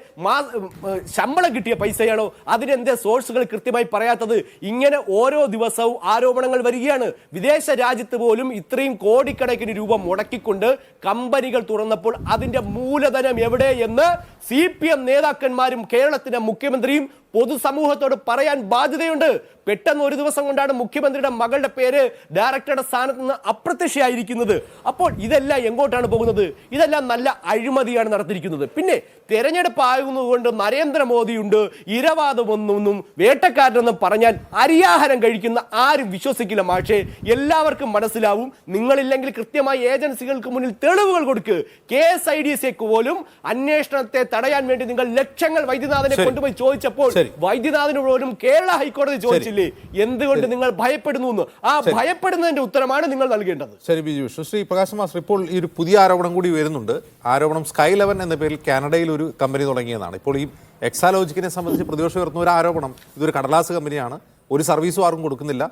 ശമ്പളം കിട്ടിയ പൈസയാണോ? അതിനെന്തേ സോഴ്സുകൾ കൃത്യമായി പറയാത്തത്? ഇങ്ങനെ ഓരോ ദിവസവും ആരോപണങ്ങൾ വരികയാണ്. വിദേശ രാജ്യത്ത് പോലും ഇത്രയും കോടിക്കണക്കിന് രൂപ മുടക്കിക്കൊണ്ട് കമ്പനികൾ തുറന്നപ്പോൾ അതിന്റെ മൂലധനം എവിടെ എന്ന് CPM നേതാക്കന്മാരും കേരളത്തിന്റെ മുഖ്യമന്ത്രിയും പൊതുസമൂഹത്തോട് പറയാൻ ബാധ്യതയുണ്ട്. പെട്ടെന്ന് ഒരു ദിവസം കൊണ്ടാണ് മുഖ്യമന്ത്രിയുടെ മകളുടെ പേര് ഡയറക്ടറുടെ സ്ഥാനത്ത് നിന്ന് അപ്രത്യക്ഷയായിരിക്കുന്നത്. അപ്പോൾ ഇതെല്ലാം എങ്ങോട്ടാണ് പോകുന്നത്? ഇതെല്ലാം നല്ല അഴിമതിയാണ് നടത്തിയിരിക്കുന്നത്. പിന്നെ തെരഞ്ഞെടുപ്പ് ആകുന്നതുകൊണ്ട് നരേന്ദ്രമോദിയുണ്ട്, ഇരവാദമൊന്നും വേട്ടക്കാരനെന്ന് പറഞ്ഞാൽ അരിയാഹാരം കഴിക്കുന്ന ആരും വിശ്വസിക്കില്ല. പക്ഷേ എല്ലാവർക്കും മനസ്സിലാവും. നിങ്ങളില്ലെങ്കിൽ കൃത്യമായി ഏജൻസികൾക്ക് മുന്നിൽ തെളിവുകൾ കൊടുക്ക്. KSIDCക്ക് പോലും അന്വേഷണത്തെ തടയാൻ വേണ്ടി നിങ്ങൾ ലക്ഷങ്ങൾ വൈദ്യനാഥനെ കൊണ്ടുപോയി ചോദിച്ചപ്പോൾ വൈദ്യനാഥന് പോലും കേരള ഹൈക്കോടതി ചോദിച്ചില്ലേ എന്തുകൊണ്ട് നിങ്ങൾ ഭയപ്പെടുന്നു എന്ന്? ആ ഭയപ്പെടുന്നതിന്റെ ഉത്തരമാണ് നിങ്ങൾ നൽകേണ്ടത്. ശരി ബിജു. ശ്രീ പ്രകാശ് മാസ്റ്റർ, ഇപ്പോൾ ഈ ഒരു പുതിയ ആരോപണം കൂടി വരുന്നുണ്ട്. ആരോപണം Sky 11 എന്ന പേരിൽ കാനഡയിൽ ഒരു കമ്പനി തുടങ്ങിയതാണ്. ഇപ്പോൾ ഈ എക്സാലോജിക്കിനെ സംബന്ധിച്ച് പ്രതിപക്ഷം ഉയർത്തുന്ന ഒരു ആരോപണം, ഇതൊരു കടലാസ് കമ്പനിയാണ്, ഒരു സർവീസും ആർക്കും കൊടുക്കുന്നില്ല,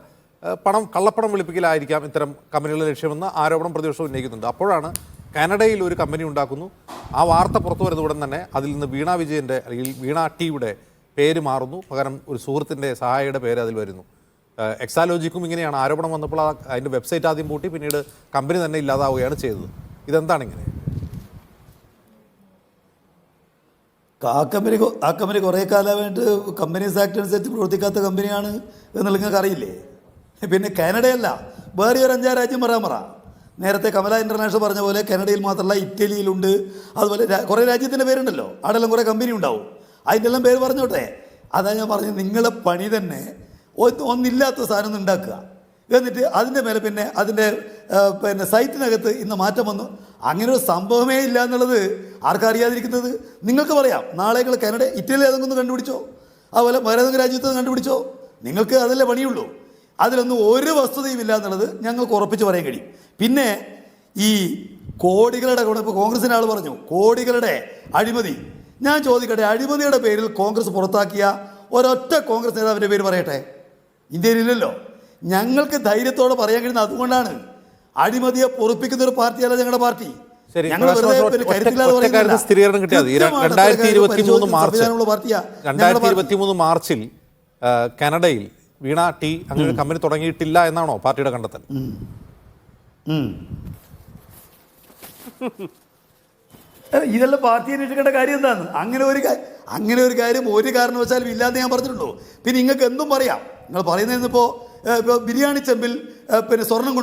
കള്ളപ്പണം വെളുപ്പിക്കലായിരിക്കാം ഇത്തരം കമ്പനികളുടെ ലക്ഷ്യമെന്ന് ആരോപണം പ്രതിപക്ഷം ഉന്നയിക്കുന്നുണ്ട്. അപ്പോഴാണ് കാനഡയിൽ ഒരു കമ്പനി ഉണ്ടാക്കുന്നു, ആ വാർത്ത പുറത്തു വരുന്ന ഉടൻ തന്നെ അതിൽ നിന്ന് വീണ വിജയൻ്റെ അല്ലെങ്കിൽ വീണ ടിയുടെ പേര് മാറുന്നു, പകരം ഒരു സുഹൃത്തിൻ്റെ സഹായിയുടെ പേര് അതിൽ വരുന്നു. എക്സാലോജിക്കും ഇങ്ങനെയാണ്. ആരോപണം വന്നപ്പോൾ അതിൻ്റെ വെബ്സൈറ്റ് ആദ്യം പൂട്ടി, പിന്നീട് കമ്പനി തന്നെ ഇല്ലാതാവുകയാണ് ചെയ്തത്. ഇതെന്താണ് ഇങ്ങനെ? ആ കമ്പനി കുറേ കാലമായിട്ട് കമ്പനീസ് ആക്ട് അനുസരിച്ച് പ്രവർത്തിക്കാത്ത കമ്പനിയാണ് എന്ന് നിങ്ങൾക്ക് അറിയില്ലേ? പിന്നെ കാനഡയല്ല, വേറെ ഒരു 5-6 രാജ്യം പറ. നേരത്തെ കമല ഇൻ്റർനാഷണൽ പറഞ്ഞ പോലെ കാനഡയിൽ മാത്രമല്ല, ഇറ്റലിയിലുണ്ട്, അതുപോലെ കുറേ രാജ്യത്തിൻ്റെ പേരുണ്ടല്ലോ, അവിടെല്ലാം കുറേ കമ്പനി ഉണ്ടാവും. അതിൻ്റെ എല്ലാം പേര് പറഞ്ഞോട്ടെ. അതാ ഞാൻ പറഞ്ഞത്, നിങ്ങളെ പണി തന്നെ ഒന്നില്ലാത്ത സാധനം ഉണ്ടാക്കുക, എന്നിട്ട് അതിൻ്റെ മേലെ പിന്നെ അതിൻ്റെ സൈറ്റിനകത്ത് ഇന്ന് മാറ്റം വന്നു. അങ്ങനെ ഒരു സംഭവമേ ഇല്ല എന്നുള്ളത് ആർക്കറിയാതിരിക്കുന്നത്? നിങ്ങൾക്ക് പറയാം. നാളെ നിങ്ങൾ കാനഡ, ഇറ്റലി ഏതെങ്കിലും കണ്ടുപിടിച്ചോ, അതുപോലെ വേറെ ഏതെങ്കിലും രാജ്യത്ത് കണ്ടുപിടിച്ചോ. നിങ്ങൾക്ക് അതല്ലേ പണിയുള്ളൂ. അതിലൊന്നും ഒരു വസ്തുതയും ഇല്ല എന്നുള്ളത് ഞങ്ങൾക്ക് ഉറപ്പിച്ച് പറയാൻ കഴിയും. പിന്നെ ഈ കോടികളുടെ കൂടെ ഇപ്പോൾ കോൺഗ്രസിൻ്റെ ആൾ പറഞ്ഞു കോടികളുടെ അഴിമതി. ഞാൻ ചോദിക്കട്ടെ, അഴിമതിയുടെ പേരിൽ കോൺഗ്രസ് പുറത്താക്കിയ ഒരൊറ്റ കോൺഗ്രസ് നേതാവിൻ്റെ പേര് പറയട്ടെ? ഇന്ത്യയിലില്ലല്ലോ. ഞങ്ങൾക്ക് ധൈര്യത്തോടെ പറയാൻ കഴിയുന്നത് അതുകൊണ്ടാണ്. അഴിമതിയെ പൊറുപ്പിക്കുന്ന ഒരു പാർട്ടിയല്ല ഞങ്ങളുടെ പാർട്ടി. ശരി, ഞങ്ങൾ പ്രകാശ് വെറുതെ മാസ്റ്റർ പിന്നെ ഒറ്റ- കരുത്തില്ലാതെ ഒറ്റ കാര്യത്തിൽ പറയുന്നതല്ല. സ്ഥിരീകരണം കിട്ടിയാൽ മതി. കൃത്യമാണ് 2023 മാർച്ച് സംവിധാനമുള്ള പാർട്ടിയാ. 2023 മാർച്ചിൽ കാനഡയിൽ വീണ ടീ അങ്ങനെ ഒരു കമ്പനി തുടങ്ങിയിട്ടില്ല എന്നാണോ പാർട്ടിയുടെ കണ്ടെത്തൽ? ഇതെല്ലാം പാർട്ടി അന്വേഷിക്കേണ്ട കാര്യം എന്താണ്? അങ്ങനെ ഒരു കാര്യം ഒരു കാരണവശാലും ഇല്ലാതെ ഞാൻ പറഞ്ഞിട്ടുണ്ടോ? പിന്നെ നിങ്ങൾക്ക് എന്തും പറയാം. നിങ്ങൾ പറയുന്നതിന് ഇപ്പോൾ ബിരിയാണി ചെമ്പിൽ പിന്നെ സ്വർണം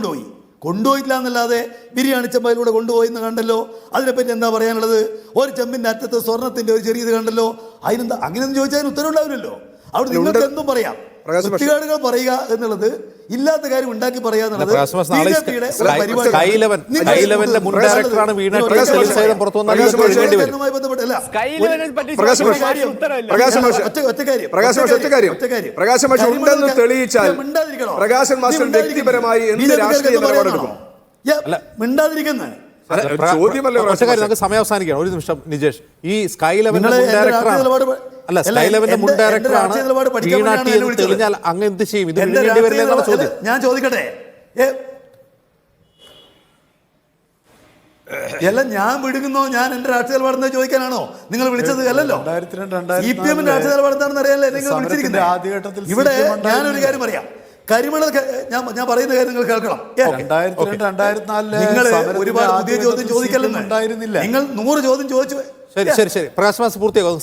കൊണ്ടുപോയില്ല എന്നല്ലാതെ ബിരിയാണി ചെമ്പയിലൂടെ കൊണ്ടുപോയി എന്ന് കണ്ടല്ലോ. അതിനെപ്പറ്റി എന്താ പറയാനുള്ളത്? ഒരു ചെമ്പിൻ്റെ അറ്റത്ത് സ്വർണത്തിൻ്റെ ഒരു ചെറിയത് കണ്ടല്ലോ. അതിനെന്താ അങ്ങനെയൊന്നും ചോദിച്ചാൽ അതിന് ഉത്തരം ഉണ്ടാവില്ലല്ലോ. അവിടെ നിങ്ങൾക്ക് എന്തും പറയാം. കുട്ടികാടുകൾ പറയുക എന്നുള്ളത് ഇല്ലാത്ത കാര്യം ഉണ്ടാക്കി പറയുക എന്നുള്ളത് ബിജെപിയുടെ ഒരു പരിപാടി. സ്കൈലെവന്റെ മുൻ ഡയറക്ടറാണ് വീണ ടീ സഹിതം പുറത്തു വന്നാൽ ഇതുമായി ബന്ധപ്പെട്ടല്ല. മിണ്ടാതിരിക്കുന്നത് നമുക്ക് സമയം അവസാനിക്കണം. ഒരു നിമിഷം നിജേഷ്, ഈ സ്കൈലെവന്റെ മുൻ ഡയറക്ടറാണ് അല്ല സ്കൈലെവന്റെ മുൻ ഡയറക്ടറാണ് വീണ ടീ എന്ന് തെളിഞ്ഞാൽ അങ്ങ് എന്ത് ചെയ്യും? ഇത് വിഴുങ്ങേണ്ടി വരില്ല എന്നാണ് ചോദ്യം. ഞാൻ ചോദിക്കട്ടെ, എല്ലാം ഞാൻ വിടുങ്ങുന്നോ? ഞാൻ എന്റെ രാഷ്ട്രീയ നിലപാടെന്ന് ചോദിക്കാനാണോ നിങ്ങൾ വിളിച്ചത്? അല്ലല്ലോ. CPM രാഷ്ട്രീയ നിലപാട് എന്താണെന്ന് അറിയാലേ നിങ്ങൾ വിളിച്ചിരിക്കുന്നത്. ഇവിടെ ഞാനൊരു കാര്യം പറയാം. കരിമണൽ ഞാൻ പറയുന്ന കാര്യം നിങ്ങൾ കേൾക്കണം. നിങ്ങൾ ഒരുപാട് പുതിയ ചോദ്യം ചോദിക്കല്ലെന്ന് നിങ്ങൾ 100 ചോദ്യം ചോദിച്ചു. ശരി പ്രകാശ് മാസ്റ്റർ പൂർത്തിയാകും.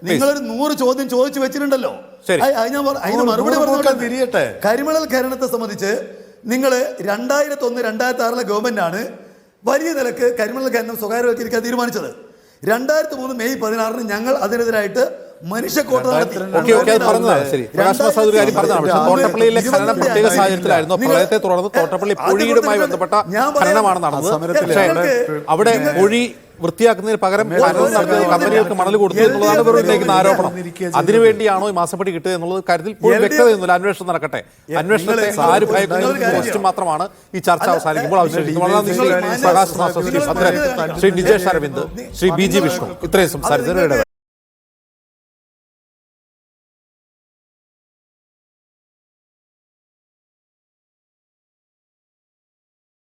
നിങ്ങളൊരു 100 ചോദ്യം ചോദിച്ചു വെച്ചിട്ടുണ്ടല്ലോ. അതിന് മറുപടി പറഞ്ഞു. കരിമണൽ ഖനനത്തെ സംബന്ധിച്ച് നിങ്ങൾ 2001, 2006 ഗവൺമെന്റാണ് വലിയ നിലക്ക് കരിമണൽ ഖനനം സ്വകാര്യവൽക്കരിക്കാൻ തീരുമാനിച്ചത്. 2003 മെയ് 16 ഞങ്ങൾ അതിനെതിരായിട്ട് മനുഷ്യക്കോട്ട നടത്തി. തോട്ടപ്പള്ളിയിലെ ഖനനം പ്രത്യേക സാഹചര്യത്തിലായിരുന്നു. പ്രളയത്തെ തുടർന്ന് തോട്ടപ്പള്ളി പൊഴിയുമായി ബന്ധപ്പെട്ട ഖനനമാണ് നടന്നത്. അവിടെ പൊഴി വൃത്തിയാക്കുന്നതിന് പകരം കമ്പനികൾക്ക് മണൽ കൊടുത്തു എന്നുള്ളതാണ് ഇവർ ഉന്നയിക്കുന്ന ആരോപണം. അതിനുവേണ്ടിയാണോ ഈ മാസപ്പടി കിട്ടുക എന്നുള്ളത് കാര്യത്തിൽ വ്യക്തതയൊന്നുമില്ല. അന്വേഷണം നടക്കട്ടെ. അന്വേഷണത്തെ ആര് ഭയക്കുന്ന ക്വസ്റ്റ്യൻ മാത്രമാണ് ഈ ചർച്ച അവസാനിക്കുമ്പോൾ അവശേഷിക്കുന്നത്. പ്രകാശ് മാസ്റ്റർ, ശ്രീ ഭദ്രൻ, ശ്രീ നിജേഷ് അരവിന്ദ്, ശ്രീ BG വിഷ്ണു ഇത്രയും സംസാരിച്ചതിന്